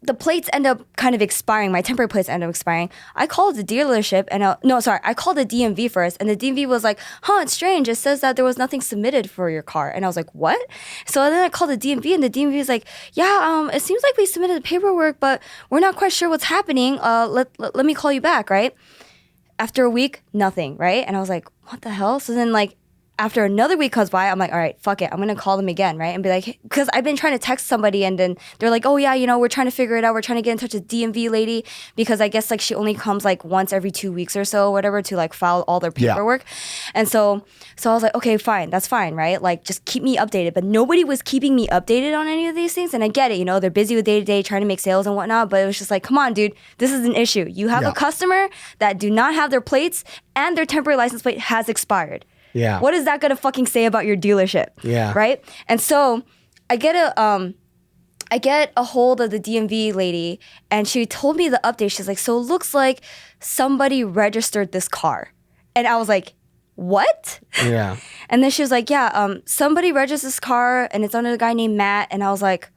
the plates end up kind of expiring. My temporary plates end up expiring. I called the dealership and I called the DMV first, and the DMV was like, it's strange. It says that there was nothing submitted for your car. And I was like, what? So then I called the DMV, and the DMV is like, yeah, it seems like we submitted the paperwork, but we're not quite sure what's happening. Let me call you back, right? After a week, nothing, right? And I was like, what the hell? So then like after another week goes by, I'm like, all right, fuck it. I'm going to call them again, right? And be like, because I've been trying to text somebody and then they're like, oh yeah, we're trying to figure it out. We're trying to get in touch with DMV lady because I guess like she only comes like once every 2 weeks or so, whatever, to like file all their paperwork. And so I was like, okay, fine. That's fine, right? Like just keep me updated. But nobody was keeping me updated on any of these things. And I get it, they're busy with day-to-day trying to make sales and whatnot. But it was just like, come on, dude, this is an issue. You have a customer that do not have their plates and their temporary license plate has expired. Yeah. What is that gonna fucking say about your dealership? Yeah. Right? And so I get a hold of the DMV lady and she told me the update. She's like, so it looks like somebody registered this car. And I was like, what? Yeah. And then she was like, yeah, somebody registered this car and it's under a guy named Matt. And I was like,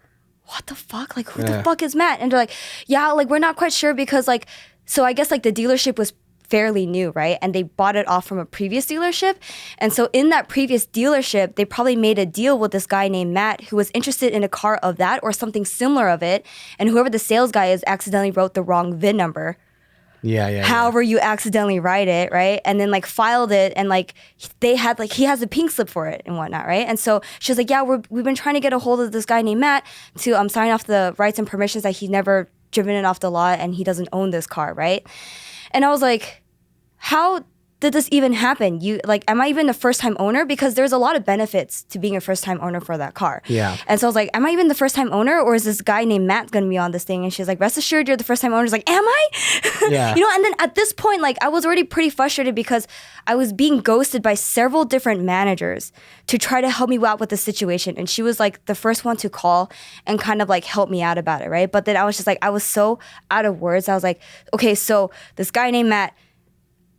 what the fuck? Like, who the fuck is Matt? And they're like, yeah, like, we're not quite sure because like, so I guess like the dealership was fairly new, right? And they bought it off from a previous dealership. And so in that previous dealership, they probably made a deal with this guy named Matt who was interested in a car of that or something similar of it. And whoever the sales guy is accidentally wrote the wrong VIN number. However you accidentally write it, right? And then like filed it and like they had like, he has a pink slip for it and whatnot, right? And so she was like, yeah, we've been trying to get a hold of this guy named Matt to sign off the rights and permissions that he's never driven it off the lot and he doesn't own this car, right? And I was like, how did this even happen? Am I even the first time owner? Because there's a lot of benefits to being a first time owner for that car. Yeah. And so I was like, am I even the first time owner or is this guy named Matt going to be on this thing? And she's like, rest assured, you're the first time owner. I was like, am I? Yeah. And then at this point, like I was already pretty frustrated because I was being ghosted by several different managers to try to help me out with the situation. And she was like the first one to call and kind of like help me out about it, right? But then I was just like, I was so out of words. I was like, okay, so this guy named Matt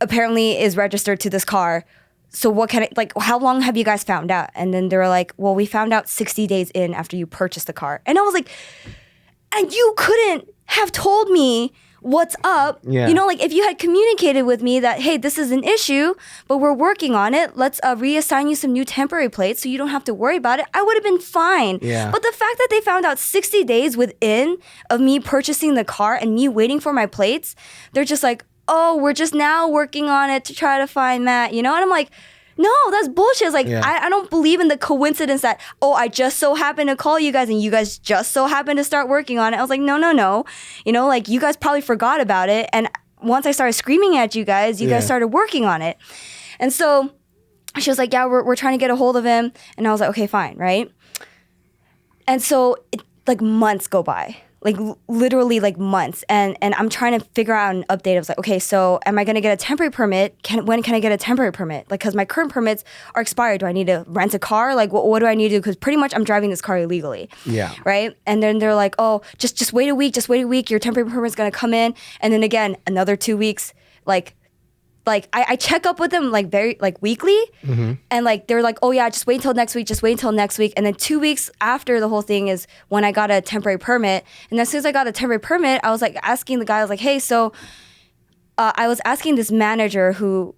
apparently is registered to this car. So what can how long have you guys found out? And then they were like, well, we found out 60 days in after you purchased the car. And I was like, and you couldn't have told me what's up. Yeah. If you had communicated with me that, hey, this is an issue, but we're working on it. Let's reassign you some new temporary plates so you don't have to worry about it. I would have been fine. Yeah. But the fact that they found out 60 days within of me purchasing the car and me waiting for my plates, they're just like, oh, we're just now working on it to try to find Matt, And I'm like, no, that's bullshit. It's like, I don't believe in the coincidence that, oh, I just so happened to call you guys and you guys just so happened to start working on it. I was like, no. You guys probably forgot about it. And once I started screaming at you guys started working on it. And so she was like, yeah, we're trying to get a hold of him. And I was like, okay, fine, right? And so months go by. Literally months. And I'm trying to figure out an update. I was like, okay, so am I going to get a temporary permit? When can I get a temporary permit? Because my current permits are expired. Do I need to rent a car? What do I need to do? Because pretty much I'm driving this car illegally. Yeah. Right? And then they're like, oh, just wait a week. Your temporary permit's going to come in. And then again, another 2 weeks. I check up with them very weekly, and they're like, oh yeah, just wait until next week, and then 2 weeks after the whole thing is when I got a temporary permit. And as soon as I got a temporary permit, I was asking the guy, I was like, hey, so I was asking this manager who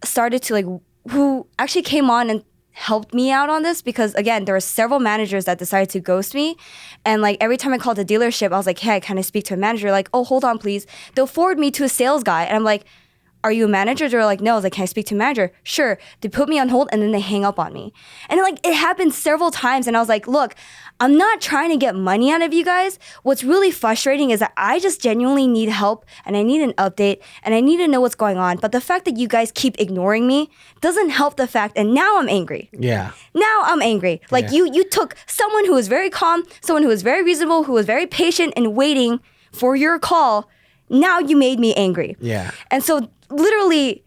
started to who actually came on and helped me out on this, because again, there were several managers that decided to ghost me. And every time I called the dealership, I was like, hey, can I speak to a manager? Oh, hold on, please. They'll forward me to a sales guy, and I'm like, are you a manager? They're like, no. I was like, can I speak to a manager? Sure. They put me on hold and then they hang up on me. And it happened several times. And I was like, look, I'm not trying to get money out of you guys. What's really frustrating is that I just genuinely need help and I need an update and I need to know what's going on. But the fact that you guys keep ignoring me doesn't help the fact. And now I'm angry. Yeah. Now I'm angry. You took someone who was very calm, someone who was very reasonable, who was very patient and waiting for your call. Now you made me angry. Yeah. And so literally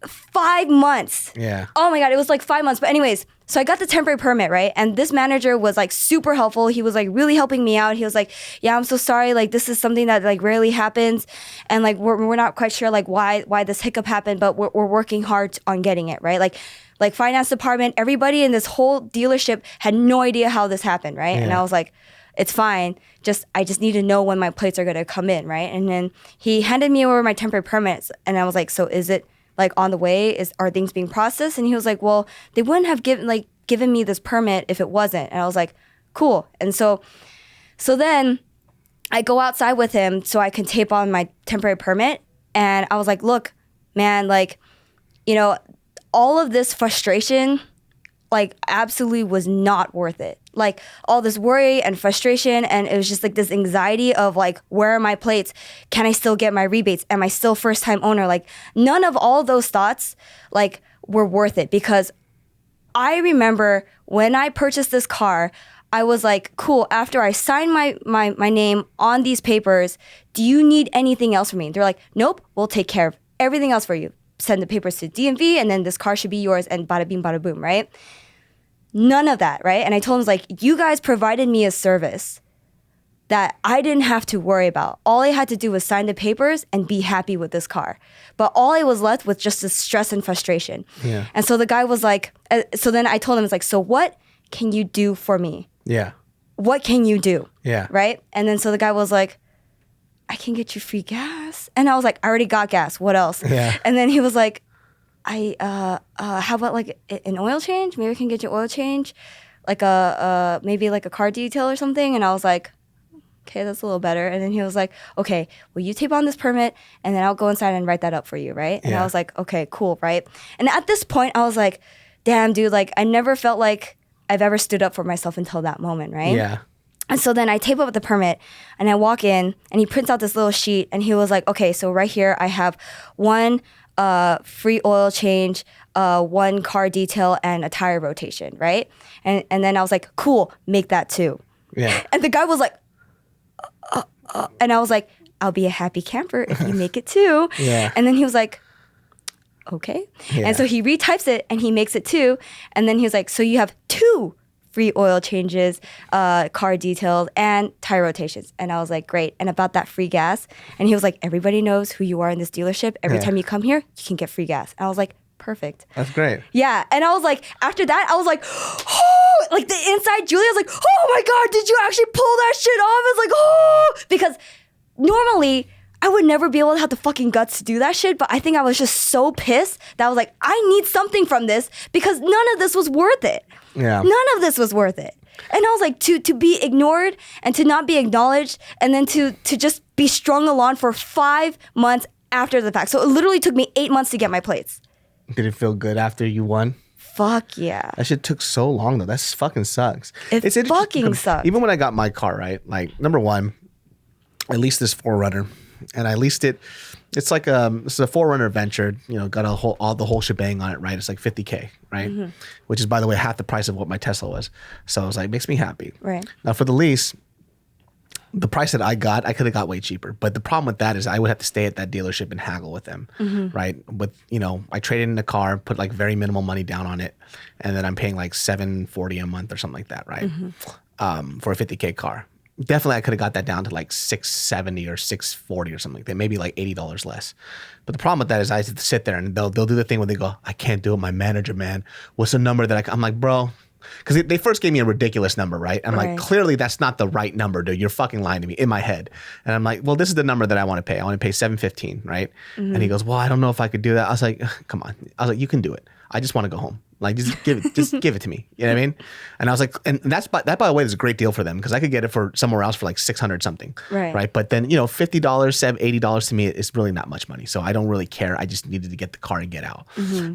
5 months. Yeah. Oh my God, it was 5 months. But anyways, so I got the temporary permit, right? And this manager was super helpful. He was really helping me out. He was like, yeah, I'm so sorry. This is something that rarely happens. And we're not quite sure why this hiccup happened, but we're working hard on getting it, right? Finance department, everybody in this whole dealership had no idea how this happened, right? Yeah. And I was like, it's fine. I just need to know when my plates are going to come in, right? And then he handed me over my temporary permits, and I was like, so is it on the way? Are things being processed? And he was like, well, they wouldn't have given me this permit if it wasn't. And I was like, cool. And so then I go outside with him so I can tape on my temporary permit, and I was like, look, man, all of this frustration, like, absolutely was not worth it. Like, all this worry and frustration, and it was just like this anxiety of like, where are my plates? Can I still get my rebates? Am I still first-time owner? Like, none of all those thoughts like were worth it, because I remember when I purchased this car, I was like, cool, after I sign my name on these papers, do you need anything else from me? They're like, nope, we'll take care of everything else for you. Send the papers to DMV, and then this car should be yours, and bada bing, bada boom, right? None of that, right? And I told him, like, you guys provided me a service that I didn't have to worry about. All I had to do was sign the papers and be happy with this car. But all I was left with just this stress and frustration. Yeah. And so the guy was like, so then I told him, it's like, so what can you do for me? Yeah. What can you do? Yeah. Right? And then so the guy was like, I can get you free gas. And I was like, I already got gas. What else? Yeah. And then he was like, how about like an oil change? Maybe I can get you oil change, like maybe like a car detail or something. And I was like, okay, that's a little better. And then he was like, okay, well, you tape on this permit, and then I'll go inside and write that up for you, right? And I was like, okay, cool, right? And at this point, I was like, damn, dude, like, I never felt like I've ever stood up for myself until that moment, right? Yeah. And so then I tape up the permit, and I walk in, and he prints out this little sheet, and he was like, okay, so right here I have one free oil change, one car detail, and a tire rotation, right? And then I was like, cool, make that too. Yeah. And the guy was like, and I was like, I'll be a happy camper if you make it too. Yeah. And then he was like, okay. Yeah. And so he retypes it and he makes it too. And then he was like, so you have 2 free oil changes, car details, and tire rotations. And I was like, great. And about that free gas. And he was like, everybody knows who you are in this dealership. Every time you come here, you can get free gas. And I was like, perfect. That's great. Yeah. And I was like, after that, I was like, oh, like the inside Julia was like, oh my God, did you actually pull that shit off? It's like, oh, because normally I would never be able to have the fucking guts to do that shit. But I think I was just so pissed that I was like, I need something from this because none of this was worth it. Yeah. None of this was worth it. And I was like, to be ignored and to not be acknowledged, and then to just be strung along for 5 months after the fact. So it literally took me 8 months to get my plates. Did it feel good after you won? Fuck yeah. That shit took so long though. That fucking sucks. It It's interesting fucking because sucks. Even when I got my car, right? Like, number one, I leased this 4Runner, and I leased it. It's like it's a 4Runner venture. You know, got the whole shebang on it, right? It's like $50K, right? Mm-hmm. Which is, by the way, half the price of what my Tesla was. So I was like, makes me happy. Right. Now for the lease, the price that I got, I could have got way cheaper. But the problem with that is I would have to stay at that dealership and haggle with them, right? But, you know, I traded in the car, put like very minimal money down on it, and then I'm paying like $740 a month or something like that, right? For a $50K car. Definitely I could have got that down to like $670 or $640 or something like that, maybe like $80 less. But the problem with that is I have to sit there and they'll do the thing where they go, I can't do it, my manager, man. What's the number that I'm like, bro, because they first gave me a ridiculous number, right? I'm like, clearly that's not the right number, dude. You're fucking lying to me in my head. And I'm like, well, this is the number that I want to pay. I want to pay $715, right? And he goes, well, I don't know if I could do that. I was like, come on. I was like, you can do it. I just want to go home. Like, just give it to me. You know what I mean? And I was like, and that by the way is a great deal for them because I could get it for somewhere else for like 600 something. Right. But then, you know, $50, $80 to me is really not much money. So I don't really care. I just needed to get the car and get out.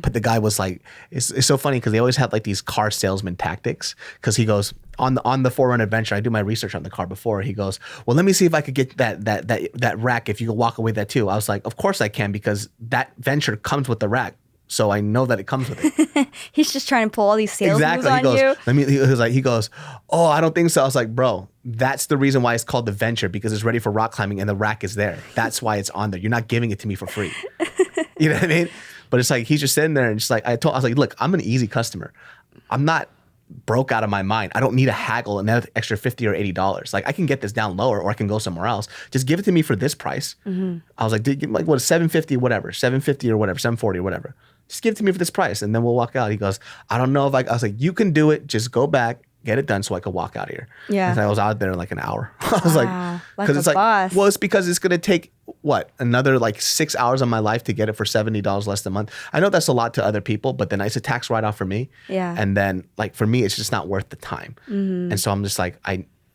But the guy was like, it's so funny because they always have like these car salesman tactics because he goes, on the 4Runner Adventure, I do my research on the car before. He goes, well, let me see if I could get that rack if you could walk away with that too. I was like, of course I can because that Venture comes with the rack. So I know that it comes with it. He's just trying to pull all these sales moves on you. He goes, oh, I don't think so. I was like, bro, that's the reason why it's called the Venture because it's ready for rock climbing and the rack is there. That's why it's on there. You're not giving it to me for free. You know what I mean? But it's like, he's just sitting there and just like, I was like, look, I'm an easy customer. I'm not broke out of my mind. I don't need to haggle another extra $50 or $80. Like I can get this down lower or I can go somewhere else. Just give it to me for this price. I was like, what, $750, whatever, $750 or whatever, $740 or whatever. Just give it to me for this price and then we'll walk out. He goes, I don't know if I was like, you can do it. Just go back, get it done so I could walk out of here. Yeah. And I was out there in like an hour. I was like, because it's like, boss. well, it's because it's going to take another like 6 hours of my life to get it for $70 less a month. I know that's a lot to other people, but then it's a tax write-off for me. Yeah. And then like for me, it's just not worth the time. And so I'm just like,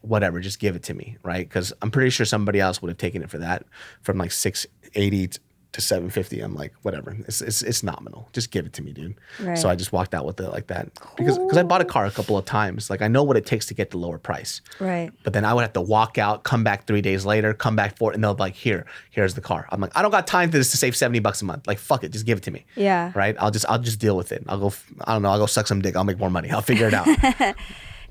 whatever, just give it to me, right? Because I'm pretty sure somebody else would have taken it for that from like $680 to $750. I'm like, whatever. It's nominal. Just give it to me, dude. Right. So I just walked out with it like that because I bought a car a couple of times. Like I know what it takes to get the lower price. Right. But then I would have to walk out, come back 3 days later, come back for it, and they'll be like, here's the car. I'm like, I don't got time for this to save $70 a month. Like fuck it, just give it to me. Yeah. Right. I'll just deal with it. I'll go suck some dick. I'll make more money. I'll figure it out.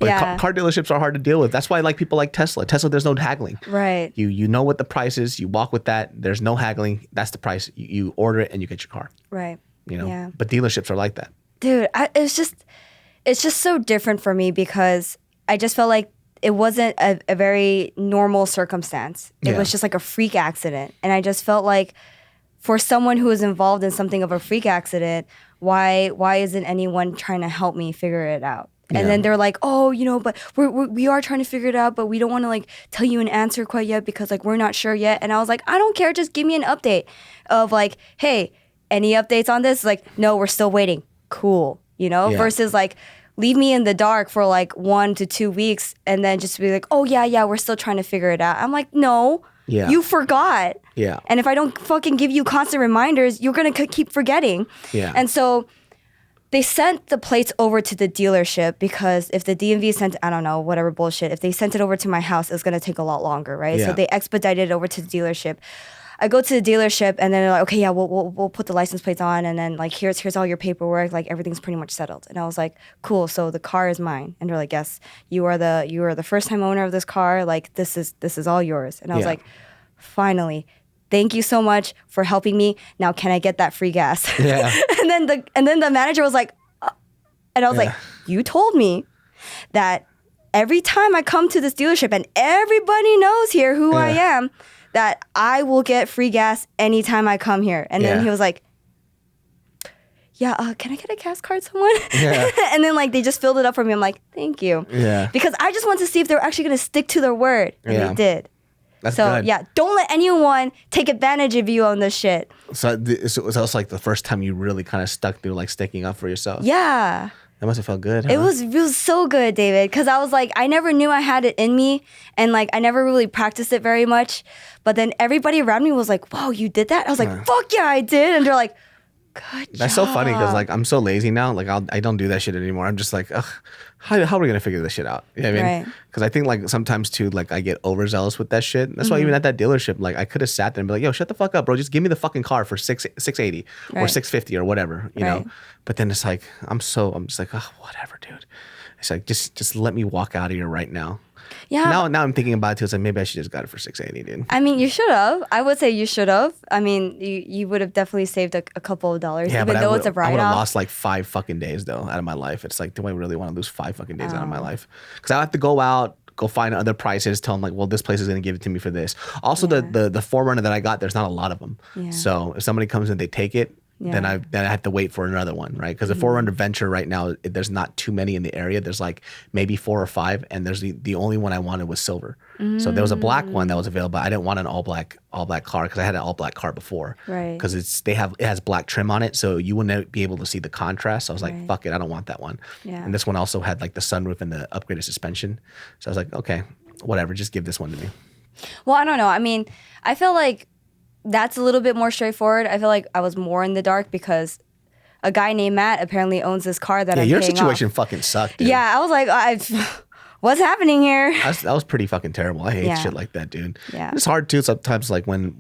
But Yeah. car dealerships are hard to deal with. That's why I like people like Tesla. Tesla, there's no haggling. Right. You know what the price is. You walk with that. There's no haggling. That's the price. You order it and you get your car. Right. You know. Yeah. But dealerships are like that. Dude, it's just so different for me because I just felt like it wasn't a very normal circumstance. It was just like a freak accident. And I just felt like for someone who is involved in something of a freak accident, why isn't anyone trying to help me figure it out? And then they're like, oh, but we are trying to figure it out, but we don't want to like tell you an answer quite yet because like we're not sure yet. And I was like, I don't care. Just give me an update of like, hey, any updates on this? Like, no, we're still waiting. Cool. Versus like leave me in the dark for like 1 to 2 weeks and then just be like, oh, yeah, we're still trying to figure it out. I'm like, no, you forgot. Yeah. And if I don't fucking give you constant reminders, you're going to keep forgetting. Yeah. And so they sent the plates over to the dealership because if the DMV sent, I don't know, whatever bullshit, if they sent it over to my house, it's going to take a lot longer, right? Yeah. So they expedited it over to the dealership. I go to the dealership and then they're like, okay, yeah, we'll put the license plates on and then like here's all your paperwork, like everything's pretty much settled. And I was like, cool, so the car is mine. And they're like, yes, you are the first time owner of this car, like this is all yours. And I was like, finally. Thank you so much for helping me. Now can I get that free gas? Yeah. and then the manager was like, and I was like, you told me that every time I come to this dealership and everybody knows here who I am, that I will get free gas anytime I come here. And then he was like, yeah, can I get a gas card, someone? Yeah. And then like they just filled it up for me. I'm like, thank you. Yeah. Because I just wanted to see if they were actually going to stick to their word. And they did. That's so good. yeah, don't let anyone take advantage of you on this shit. So it was also like the first time you really kind of stuck through like sticking up for yourself. Yeah. That must have felt good. Huh? It was so good, David, because I was like, I never knew I had it in me, and like I never really practiced it very much. But then everybody around me was like, "Whoa, you did that!" I was like, "Fuck yeah, I did!" And they're like, "Good job." That's so funny because like I'm so lazy now. Like I don't do that shit anymore. I'm just like, ugh, how are we gonna figure this shit out? You know what I mean? Right. Because I think like sometimes too, like I get overzealous with that shit. That's why even at that dealership, like I could have sat there and be like, yo, shut the fuck up, bro. Just give me the fucking car for $680 or Right. $650 or whatever, you Right. know. But then it's like I'm just like, oh, whatever, dude. It's like just let me walk out of here right now. Yeah. Now I'm thinking about it too. It's like maybe I should just got it for $680, dude. I mean, you should have. I would say you should have. I mean, you would have definitely saved a couple of dollars, Yeah, even but though it's a I would write-off. have lost like 5 fucking days though out of my life. It's like, do I really want to lose 5 fucking days out of my life? Because I have to go out, go find other prices, tell them like, well, this place is going to give it to me for this. Also, the Forerunner that I got, there's not a lot of them. Yeah. So if somebody comes and they take it, then I have to wait for another one, right? Because the Forerunner Venture right now, there's not too many in the area. There's like maybe 4 or 5, and there's the only one I wanted was silver. So there was a black one that was available. I didn't want an all black car because I had an all black car before. Right. Because it has black trim on it, so you wouldn't be able to see the contrast. So I was like, fuck it, I don't want that one. Yeah. And this one also had like the sunroof and the upgraded suspension. So I was like, okay, whatever, just give this one to me. Well, I don't know. I mean, I feel like that's a little bit more straightforward. I feel like I was more in the dark because a guy named Matt apparently owns this car that I'm your paying situation off. fucking sucked, dude. Yeah, I was like, what's happening here? That was pretty fucking terrible. I hate shit like that, dude. Yeah. It's hard too sometimes, like when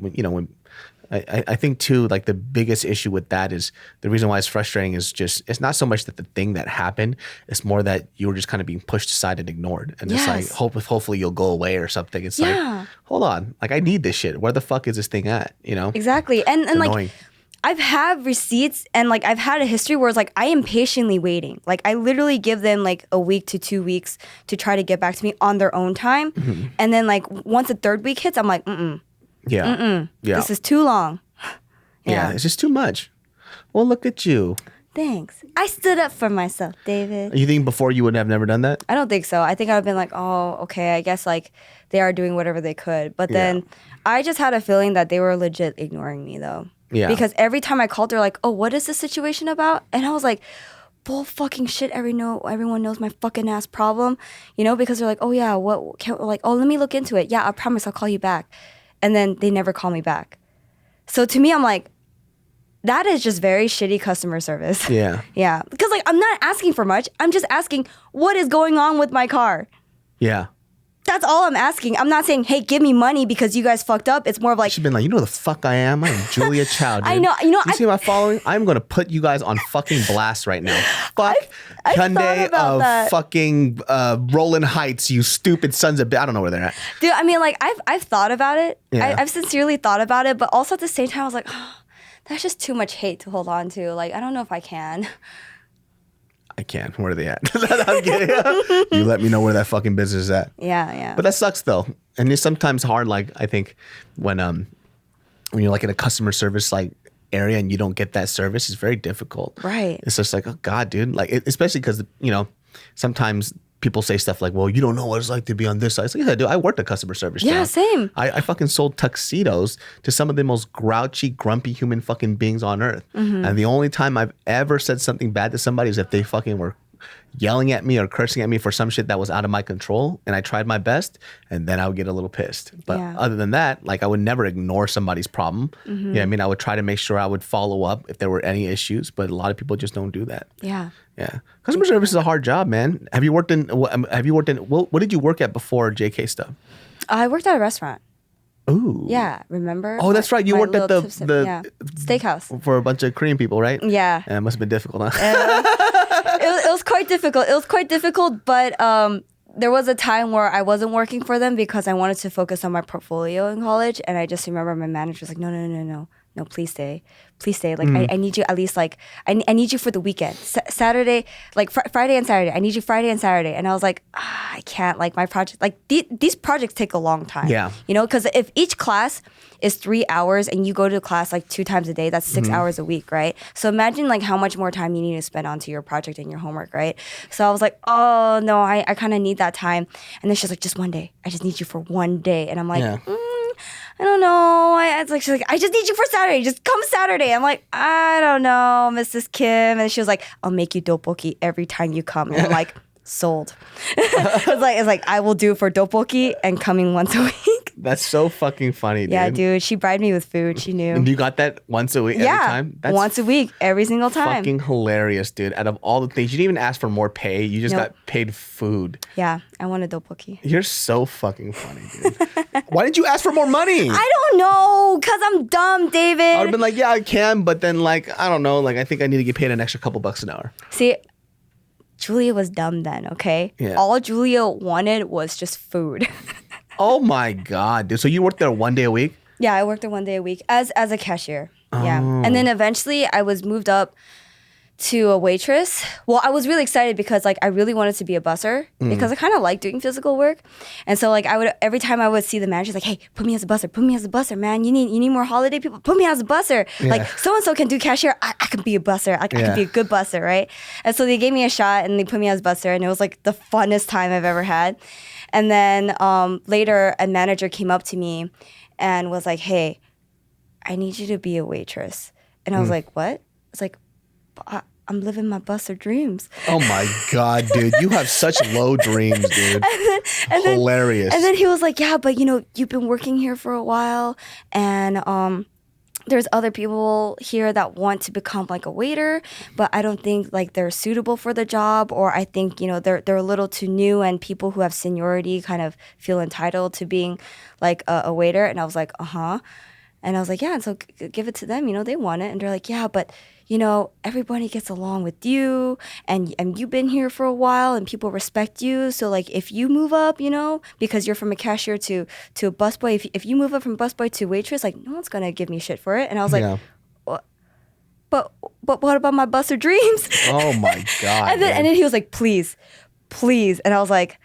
I think too, like the biggest issue with that is the reason why it's frustrating is just, it's not so much that the thing that happened, it's more that you were just kind of being pushed aside and ignored. And it's like, hopefully you'll go away or something. It's like, hold on, like I need this shit. Where the fuck is this thing at? You know? Exactly. And annoying. like, I've had receipts and like I've had a history where it's like I am patiently waiting. Like I literally give them like a week to 2 weeks to try to get back to me on their own time. Mm-hmm. And then like once the third week hits, I'm like, Yeah. this is too long. Yeah, it's just too much. Well, look at you. Thanks. I stood up for myself, David. You think before you would have never done that? I don't think so. I think I would have been like, oh, okay, I guess like they are doing whatever they could. But then I just had a feeling that they were legit ignoring me though. Yeah. Because every time I called, they're like, oh, what is the situation about? And I was like, bull fucking shit. Everyone knows my fucking ass problem, you know, because they're like, oh yeah, let me look into it. Yeah, I promise I'll call you back. And then they never call me back. So to me, I'm like, that is just very shitty customer service. Yeah. Yeah. Because like I'm not asking for much. I'm just asking what is going on with my car. Yeah. That's all I'm asking. I'm not saying, hey, give me money because you guys fucked up. It's more of like, She's been like, you know who the fuck I am? I'm Julia Chow, dude. I know. You know, You see my following? I'm going to put you guys on fucking blast right now. Fuck I've thought Hyundai about of that. fucking Roland Heights, you stupid sons of... I don't know where they're at. dude, I mean, like I've thought about it. Yeah. I've sincerely thought about it, but also at the same time, I was like, oh, that's just too much hate to hold on to. Like, I don't know if I can. I can. Where are they at? I'm kidding. You let me know where that fucking business is at. Yeah. But that sucks though. And it's sometimes hard, like, I think when you're like in a customer service like area and you don't get that service, it's very difficult. Right. It's just like, oh God, dude. Like, especially because, you know, sometimes people say stuff like, well, you don't know what it's like to be on this side. It's like, yeah, dude, I worked a customer service Yeah, job. same. I fucking sold tuxedos to some of the most grouchy, grumpy human fucking beings on earth. Mm-hmm. And the only time I've ever said something bad to somebody is if they fucking were yelling at me or cursing at me for some shit that was out of my control, and I tried my best, and then I would get a little pissed. But Yeah. other than that, like, I would never ignore somebody's problem. Mm-hmm. Yeah, I mean, I would try to make sure I would follow up if there were any issues, but a lot of people just don't do that. Yeah. Yeah, customer service is a hard job, man. Have you worked in? What did you work at before JK stuff? I worked at a restaurant. Ooh. Yeah, remember? Oh, that's right. You My worked at little tips and- the yeah. steakhouse. for a bunch of Korean people, right? Yeah. And it must have been difficult, huh? It was quite difficult. It was quite difficult, but there was a time where I wasn't working for them because I wanted to focus on my portfolio in college, and I just remember my manager was like, no, please stay. Like, I need you at least, like, I need you for the weekend. Saturday, like Friday and Saturday. I need you Friday and Saturday. And I was like, I can't, like, my project, like, these projects take a long time. Yeah. You know, because if each class is 3 hours and you go to class like 2 times a day, that's 6 hours a week, right? So imagine like how much more time you need to spend onto your project and your homework, right? So I was like, oh no, I kind of need that time. And then she's like, just one day. I just need you for one day. And I'm like, Yeah. I don't know. She's like, I just need you for Saturday. Just come Saturday. I'm like, I don't know, Mrs. Kim. And she was like, I'll make you tteokbokki every time you come. And I'm like, sold. it's like I will do for tteokbokki and coming once a week. That's so fucking funny, dude. Yeah, dude. She bribed me with food. She knew. And you got that once a week every time? That's once a week, every single time. fucking hilarious, dude. Out of all the things, you didn't even ask for more pay. You just Nope. got paid food. Yeah, I wanted tteokbokki. You're so fucking funny, dude. Why didn't you ask for more money? I don't know, cause I'm dumb, David. I would have been like, yeah, I can, but then, like, I don't know, like, I think I need to get paid an extra couple bucks an hour. See, Julia was dumb then, okay? Yeah. All Julia wanted was just food. Oh my God, dude. So you worked there one day a week? Yeah, I worked there one day a week as a cashier. Yeah. Oh. And then eventually I was moved up to a waitress. Well, I was really excited because like I really wanted to be a busser because I kind of like doing physical work. And so like I would every time I would see the manager, like, hey, put me as a busser, man. You need more holiday people. Put me as a busser. Yeah. Like so and so can do cashier. I can be a busser. I can be a good busser, right? And so they gave me a shot and they put me as busser, and it was like the funnest time I've ever had. And then later a manager came up to me and was like, hey, I need you to be a waitress. And I was like, what? It's like, I'm living my busser dreams. Oh my God, dude. You have such low dreams, dude. Hilarious. And then he was like, yeah, but you know, you've been working here for a while, and there's other people here that want to become like a waiter, but I don't think like they're suitable for the job, or I think, you know, they're a little too new, and people who have seniority kind of feel entitled to being like a waiter. And I was like, uh-huh. And I was like, yeah, and so give it to them, you know, they want it. And they're like, yeah, but you know, everybody gets along with you, and you've been here for a while, and people respect you. So like, if you move up, you know, because you're from a cashier to a busboy, if you move up from busboy to waitress, like, no one's gonna give me shit for it. And I was like, Yeah. but what about my busser dreams? Oh my God. and then he was like, please. And I was like,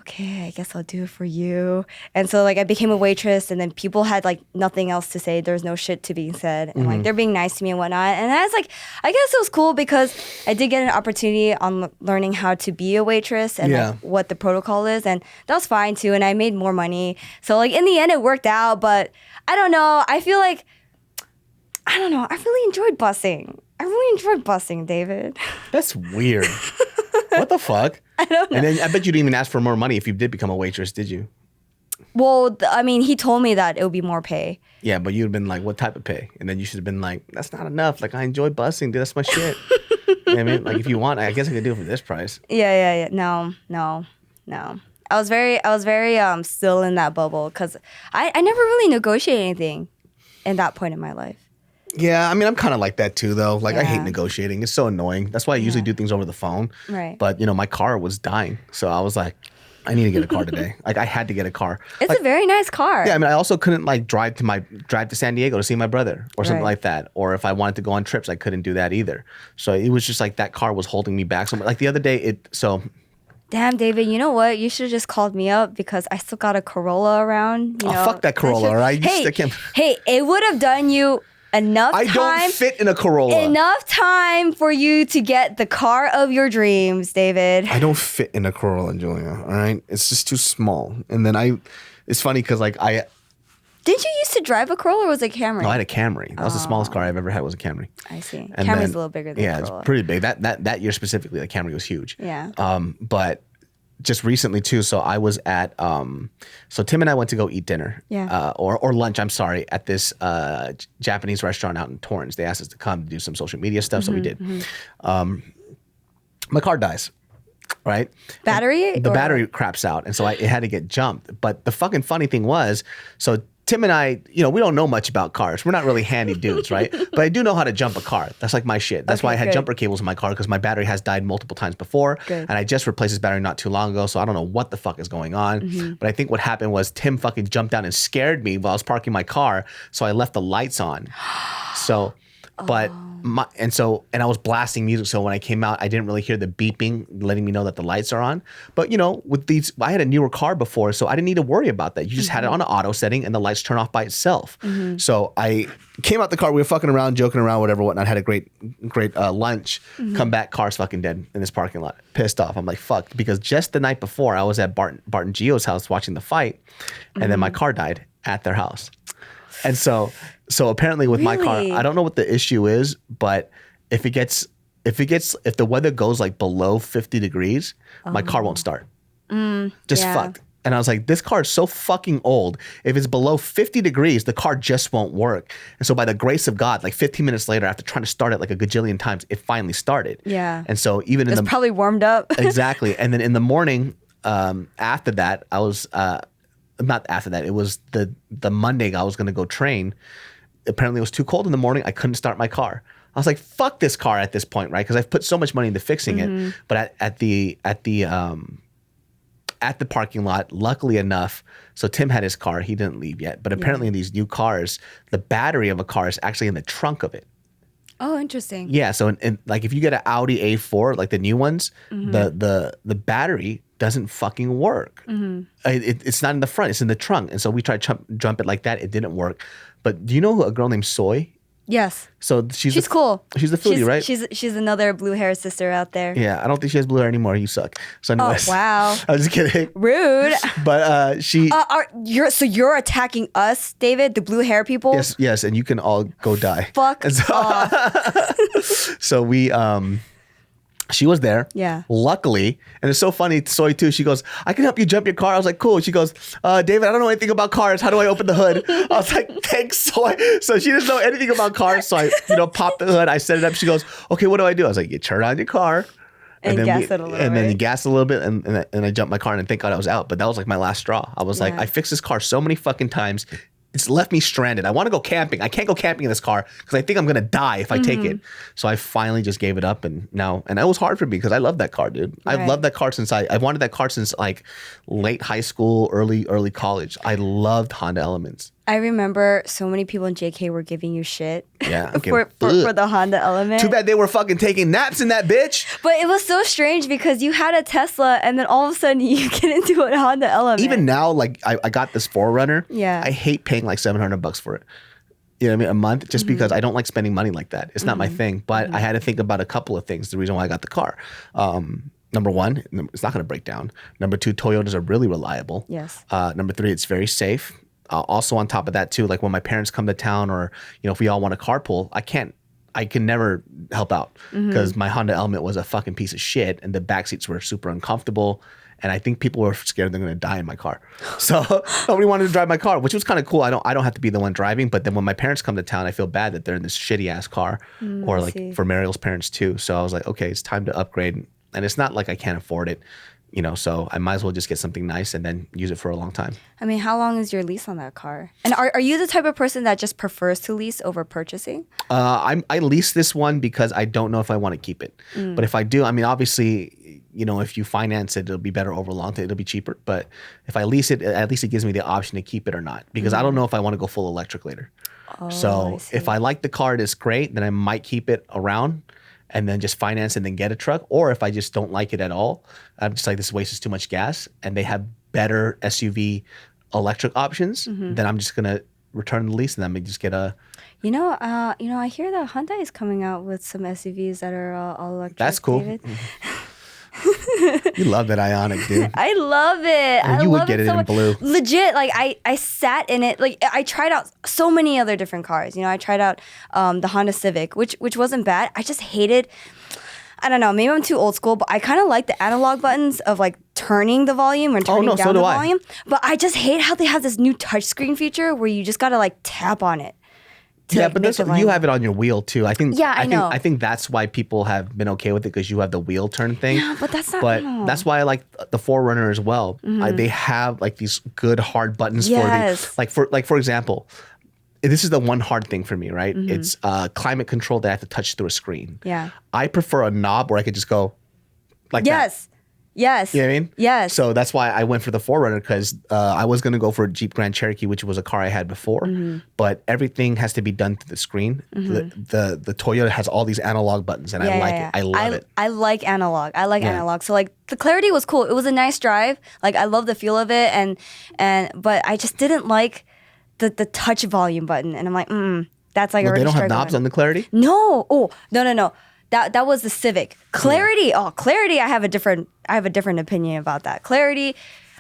okay, I guess I'll do it for you. And so like I became a waitress, and then people had like nothing else to say. There was no shit to be said, and like they're being nice to me and whatnot. And I was like, I guess it was cool because I did get an opportunity on learning how to be a waitress and like what the protocol is, and that was fine too. And I made more money, so like in the end it worked out. But I don't know. I feel like I really enjoyed busing. David. That's weird. What the fuck? I don't know. And then I bet you didn't even ask for more money if you did become a waitress, did you? Well, I mean, he told me that it would be more pay. Yeah, but you'd have been like, what type of pay? And then you should have been like, that's not enough. Like, I enjoy busing, dude. That's my shit. You know what I mean? Like, if you want, I guess I could do it for this price. Yeah. No. I was very still in that bubble because I never really negotiated anything in that point in my life. Yeah, I mean, I'm kind of like that too, though. Like, I hate Yeah. negotiating. It's so annoying. That's why I usually do things over the phone. Right. But, you know, my car was dying. So I was like, I need to get a car today. Like, I had to get a car. It's Like, a very nice car. yeah, I mean, I also couldn't like drive to San Diego to see my brother or something Right. like that. Or if I wanted to go on trips, I couldn't do that either. So it was just like that car was holding me back. So like the other day, Damn, David, you know what? You should have just called me up because I still got a Corolla around. You know? fuck that Corolla, all right? Hey, it would have done you enough I time. don't fit in a Corolla. Enough time for you to get the car of your dreams, David. I don't fit in a Corolla, Julia. All right, it's just too small. And then it's funny because like Didn't you used to drive a Corolla or was it a Camry? No, I had a Camry. That was the smallest car I've ever had was a Camry. I see. And Camry's then- a little bigger than yeah, Corolla. it's pretty big. That year specifically, the Camry was huge. Yeah. But just recently too. So I was at so Tim and I went to go eat dinner. Yeah. Or lunch. I'm sorry, at this Japanese restaurant out in Torrance. They asked us to come to do some social media stuff, so we did. My car dies. Right? Battery? The or- battery craps out. And so it had to get jumped. But the fucking funny thing was, so Tim and I, you know, we don't know much about cars. We're not really handy dudes, right? But I do know how to jump a car. That's like my shit. That's Okay, why I had good. jumper cables in my car because my battery has died multiple times before. Good. And I just replaced this battery not too long ago. So I don't know what the fuck is going on. But I think what happened was Tim fucking jumped down and scared me while I was parking my car. So I left the lights on. So, but and I was blasting music. So when I came out, I didn't really hear the beeping, letting me know that the lights are on. But you know, with these, I had a newer car before, so I didn't need to worry about that. You just had it on an auto setting, and the lights turn off by itself. So I came out the car. We were fucking around, joking around, whatever, whatnot. Had a great lunch. Come back, car's fucking dead in this parking lot. Pissed off. I'm like, fuck, because just the night before, I was at Bart and Gio's house watching the fight, and then my car died at their house. And so apparently with my car, Really? I don't know what the issue is, but if the weather goes like below 50 degrees, my car won't start. Just yeah. fucked. And I was like, this car is so fucking old. If it's below 50 degrees, the car just won't work. And so by the grace of God, like 15 minutes later, after trying to start it like a gajillion times, it finally started. Yeah. And so even in It's the probably warmed up. exactly. And then in the morning, after that, I was not after that. It was the Monday I was going to go train. Apparently, it was too cold in the morning. I couldn't start my car. I was like, "Fuck this car" at this point, right? Because I've put so much money into fixing it. But at the parking lot, luckily enough, so Tim had his car. He didn't leave yet. But apparently, in these new cars, the battery of a car is actually in the trunk of it. Oh, interesting. Yeah, so in like if you get an Audi A4, like the new ones, the battery doesn't fucking work. It's not in the front; it's in the trunk. And so we tried to jump it like that. It didn't work. But do you know a girl named Soy? Yes. So She's cool. She's the foodie, right? She's another blue hair sister out there. Yeah, I don't think she has blue hair anymore. You suck. So Oh, anyways, wow. I was just kidding. Rude. But she. You're attacking us, David, the blue hair people? Yes, and you can all go die. Fuck And so, off. so we she was there. Yeah. Luckily, and it's so funny, Soy too. She goes, "I can help you jump your car." I was like, "Cool." She goes, "David, I don't know anything about cars. How do I open the hood?" I was like, "Thanks, Soy." So she doesn't know anything about cars. So I, popped the hood. I set it up. She goes, "Okay, what do I do?" I was like, "You turn on your car." And then gas it a little, and then right? you gas a little bit, and I jumped my car, and thank God I was out. But that was like my last straw. I was like, Yeah. I fixed this car so many fucking times. It's left me stranded. I want to go camping. I can't go camping in this car because I think I'm gonna die if I take it. So I finally just gave it up, and it was hard for me because I love that car, dude. I've Right. loved that car since I wanted that car since like late high school, early college. I loved Honda Elements. I remember so many people in JK were giving you shit Yeah, okay. for the Honda Element. Too bad they were fucking taking naps in that bitch. But it was so strange because you had a Tesla and then all of a sudden you get into a Honda Element. Even now, like I got this 4Runner. Yeah. I hate paying like $700 for it. You know what I mean? A month, just because I don't like spending money like that. It's not my thing. But I had to think about a couple of things. The reason why I got the car. Number one, it's not going to break down. Number two, Toyotas are really reliable. Yes. Number three, it's very safe. Also on top of that too, like when my parents come to town or, if we all want to carpool, I can never help out because my Honda Element was a fucking piece of shit and the back seats were super uncomfortable and I think people were scared they're going to die in my car. So nobody wanted to drive my car, which was kind of cool. I don't have to be the one driving, but then when my parents come to town, I feel bad that they're in this shitty ass car, or like for Mariel's parents too. So I was like, okay, it's time to upgrade, and it's not like I can't afford it, you know. So I might as well just get something nice and then use it for a long time. I mean, how long is your lease on that car? And are you the type of person that just prefers to lease over purchasing? I lease this one because I don't know if I want to keep it. But if I do, I mean, obviously, you know, if you finance it, it'll be better over long term. It'll be cheaper. But if I lease it, at least it gives me the option to keep it or not, because I don't know if I want to go full electric later. So if I like the car, it's great. Then I might keep it around and then just finance and then get a truck. Or if I just don't like it at all, I'm just like, this wastes too much gas, and they have better SUV electric options, then I'm just gonna return the lease and then just get a. I hear that Hyundai is coming out with some SUVs that are all electric. That's cool. David. You love that Ioniq, dude. I love it. And you would get it in blue. Legit, like I sat in it. Like I tried out so many other different cars. You know, I tried out the Honda Civic, which wasn't bad. I just hated. I don't know. Maybe I'm too old school, but I kind of like the analog buttons of like turning the volume or turning down the volume. But I just hate how they have this new touchscreen feature where you just gotta like tap on it. Yeah, but you have it on your wheel too. I think. Yeah, I know. I think that's why people have been okay with it, because you have the wheel turn thing. Yeah, but that's not. But that's why I like the 4Runner as well. They have like these good hard buttons for for example, this is the one hard thing for me, right? It's climate control that I have to touch through a screen. Yeah. I prefer a knob where I could just go like that. Yes. You know what I mean? Yes. So that's why I went for the 4Runner, because I was going to go for a Jeep Grand Cherokee, which was a car I had before. But everything has to be done through the screen. The Toyota has all these analog buttons, and I like it. I love it. I like analog. Analog. So like the clarity was cool. It was a nice drive. Like I love the feel of it, but I just didn't like the touch volume button. And I'm like, that's like already. They don't have knobs on the Clarity? No. Oh, no. That was the Civic. Clarity. Yeah. Clarity. I have a different opinion about that. Clarity,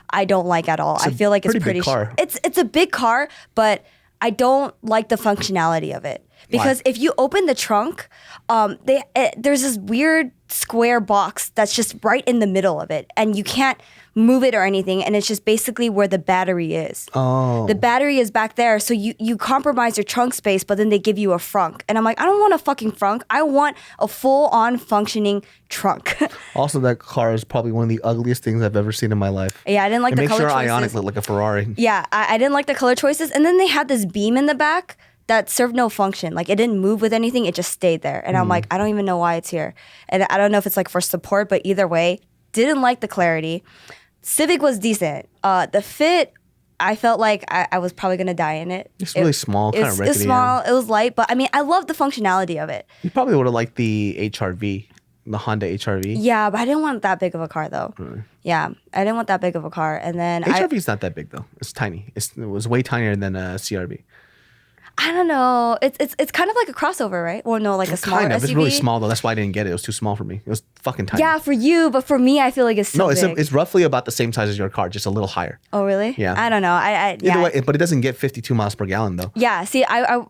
I don't like at all. I feel like it's pretty big car. It's a big car, but I don't like the functionality of it. Because if you open the trunk, there's this weird square box that's just right in the middle of it, and you can't move it or anything, and it's just basically where the battery is. Oh. The battery is back there, so you compromise your trunk space, but then they give you a frunk. And I'm like, I don't want a fucking frunk. I want a full-on functioning trunk. Also, that car is probably one of the ugliest things I've ever seen in my life. Yeah, I didn't like the color choices. Make sure Ioniq looked like a Ferrari. Yeah, I didn't like the color choices. And then they had this beam in the back that served no function. Like it didn't move with anything. It just stayed there. And I'm like, I don't even know why it's here. And I don't know if it's like for support, but either way, didn't like the clarity. Civic was decent. The fit, I felt like I was probably going to die in it. It's really small, kind of rickety. It's small. It was light. But I mean, I love the functionality of it. You probably would have liked the HRV, the Honda HRV. Yeah, but I didn't want that big of a car though. Really? Yeah, I didn't want that big of a car. And then HRV's not that big though. It's tiny. It was way tinier than a CRV. I don't know. It's kind of like a crossover, right? Or no, like a smaller SUV. It's really small though. That's why I didn't get it. It was too small for me. It was fucking tiny. Yeah, for you, but for me, I feel like it's so big. It's roughly about the same size as your car, just a little higher. Oh, really? Yeah. I don't know. Either way, but it doesn't get 52 miles per gallon though. Yeah. See,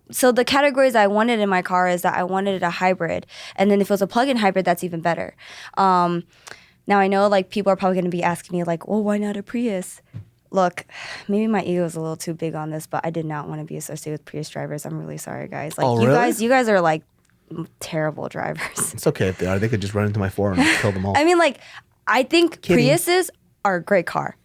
so the categories I wanted in my car is that I wanted a hybrid, and then if it was a plug-in hybrid, that's even better. Now I know like people are probably going to be asking me like, well, why not a Prius? Look, maybe my ego is a little too big on this, but I did not want to be associated with Prius drivers. I'm really sorry, guys. Like, you guys are like terrible drivers. It's okay if they are. They could just run into my forum and kill them all. I mean, like, I think Priuses are a great car.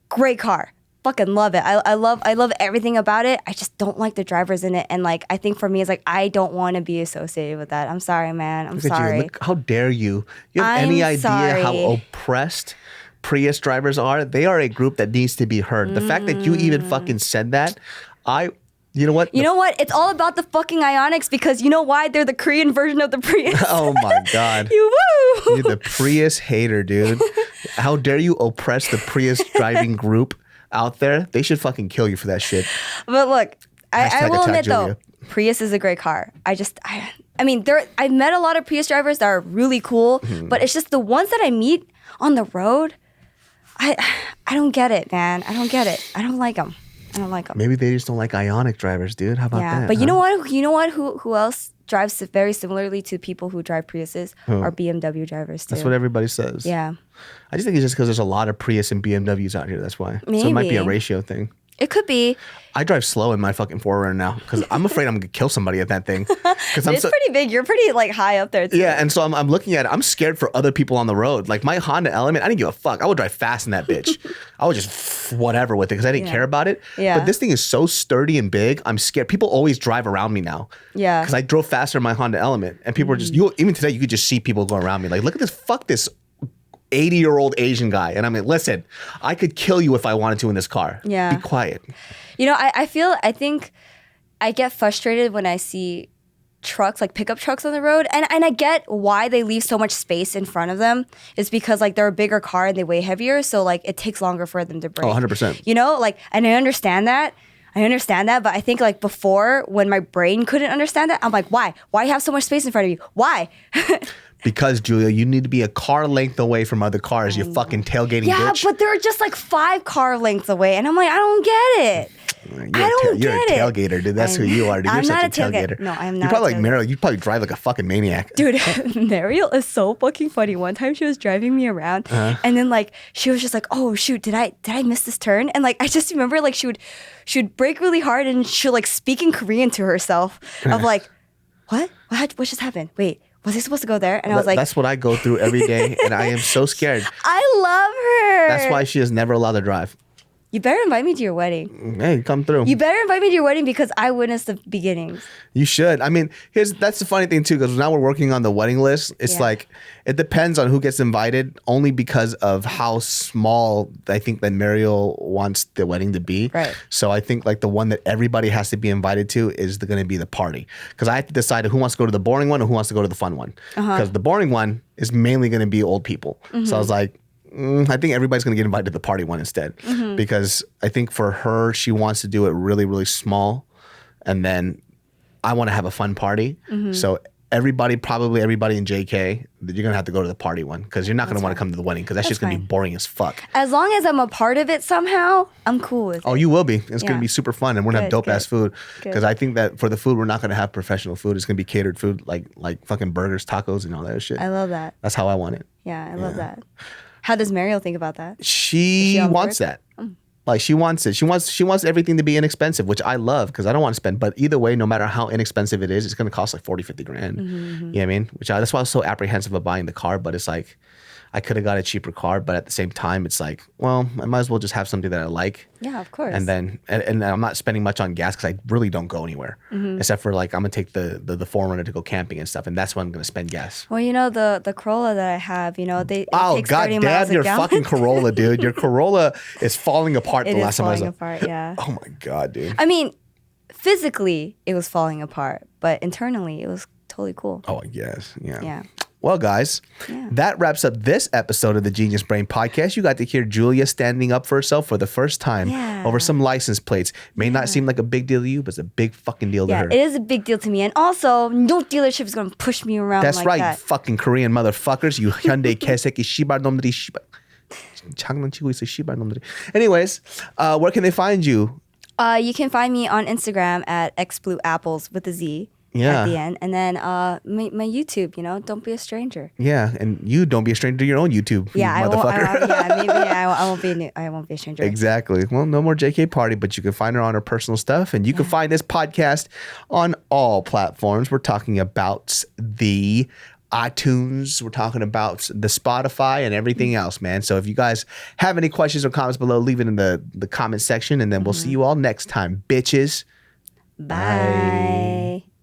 Great car. Fucking love it. I love everything about it. I just don't like the drivers in it. And like, I think for me, it's like, I don't want to be associated with that. I'm sorry, man. I'm sorry. Look, how dare you? You have any idea how oppressed Prius drivers are? They are a group that needs to be heard. The fact that you even fucking said that, you know what? You know what? It's all about the fucking Ioniqs, because you know why? They're the Korean version of the Prius. Oh my God. You're the Prius hater, dude. How dare you oppress the Prius driving group out there? They should fucking kill you for that shit. But look, I will admit Julia. though, Prius is a great car. I mean, I've met a lot of Prius drivers that are really cool, but it's just the ones that I meet on the road, I don't get it, man. I don't get it. I don't like them. Maybe they just don't like Ioniq drivers, dude. How about that? But you know what? Who else drive very similarly to people who drive Priuses are BMW drivers too. That's what everybody says. Yeah. I just think it's just because there's a lot of Prius and BMWs out here. That's why. So it might be a Maybe. ratio thing. It could be. I drive slow in my fucking 4Runner now because I'm afraid I'm gonna kill somebody at that thing. Because It's pretty big. You're pretty like high up there too. Yeah, and so I'm looking at it. I'm scared for other people on the road. Like my Honda Element, I didn't give a fuck. I would drive fast in that bitch. I would just whatever with it because I didn't care about it. Yeah. But this thing is so sturdy and big. I'm scared. People always drive around me now. Yeah. Because I drove faster in my Honda Element, and people are just even today you could just see people go around me like, look at this. Fuck this 80-year-old Asian guy. And I'm like, listen, I could kill you if I wanted to in this car. Yeah. Be quiet. You know, I think I get frustrated when I see trucks, like pickup trucks on the road. And I get why they leave so much space in front of them. It's because like they're a bigger car and they weigh heavier. So like it takes longer for them to brake. Oh, 100%. You know, like, and I understand that. But I think like before when my brain couldn't understand that, I'm like, why? Why you have so much space in front of you? Why? Because, Julia, you need to be a car length away from other cars, you fucking tailgating Yeah, bitch. but they're just like 5 car lengths away. And I'm like, I don't get it. You're a tailgater, dude. That's who you are, dude. I'm You're not such a tailgater. No, I'm not. You're probably a like Mariel. You probably drive like a fucking maniac. Dude, Mariel is so fucking funny. One time she was driving me around and then like she was just like, oh shoot, did I miss this turn? And like I just remember like she would brake really hard and she'll like speak in Korean to herself of like, what just happened? Wait, was I supposed to go there? And I was like, that's what I go through every day, and I am so scared. I love her. That's why she is never allowed to drive. You better invite me to your wedding. Hey, come through. You better invite me to your wedding because I witnessed the beginnings. You should. I mean, that's the funny thing too, because now we're working on the wedding list. It's like it depends on who gets invited, only because of how small I think that Mariel wants the wedding to be. Right. So I think like the one that everybody has to be invited to is going to be the party, because I have to decide who wants to go to the boring one or who wants to go to the fun one. Because the boring one is mainly going to be old people. So I was like, I think everybody's going to get invited to the party one instead, because I think for her, she wants to do it really, really small. And then I want to have a fun party. So probably everybody in JK, you're going to have to go to the party one, because you're not going to want to come to the wedding, because that's just going to be boring as fuck. As long as I'm a part of it somehow, I'm cool with it. Oh, you will be. It's going to be super fun, and we're going to have Good, dope-ass food. Because I think that for the food, we're not going to have professional food. It's going to be catered food, like fucking burgers, tacos, and all that shit. I love that. That's how I want it. Yeah, I love that. How does Mariel think about that? She on wants board? that. Like she wants it. She wants everything to be inexpensive, which I love, because I don't want to spend. But either way, no matter how inexpensive it is, it's going to cost like 40, 50 grand. You know what I mean? That's why I was so apprehensive of buying the car. But it's like, I could have got a cheaper car, but at the same time, it's like, well, I might as well just have something that I like. Yeah, of course. And then, and I'm not spending much on gas, because I really don't go anywhere, except for like I'm gonna take the 4Runner to go camping and stuff, and that's when I'm gonna spend gas. Well, you know, the Corolla that I have, you know, it Oh takes god 30 damn miles a your gallon. fucking Corolla, dude! Your Corolla is falling apart. It The is last time I was falling apart. Yeah. Oh my god, dude! I mean, physically it was falling apart, but internally it was totally cool. Oh, I guess. Yeah. Yeah. Well, guys, that wraps up this episode of the Genius Brain Podcast. You got to hear Julia standing up for herself for the first time over some license plates. May not seem like a big deal to you, but it's a big fucking deal to her. It is a big deal to me. And also, no dealership is going to push me around That's like right, that. you fucking Korean motherfuckers. You Hyundai Keseki Shiba 놈들이 Shiba. 장난치고 있어, Shiba 놈들이. Anyways, where can they find you? You can find me on Instagram at xblueapples with a Z. At the end. And then my YouTube, you know, don't be a stranger. Yeah, and you don't be a stranger to your own YouTube, you motherfucker. Maybe I won't be a stranger. Exactly. Well, no more JK Party, but you can find her on her personal stuff, and you can find this podcast on all platforms. We're talking about the iTunes, we're talking about the Spotify and everything else, man. So if you guys have any questions or comments below, leave it in the comment section, and then we'll see you all next time, bitches. Bye.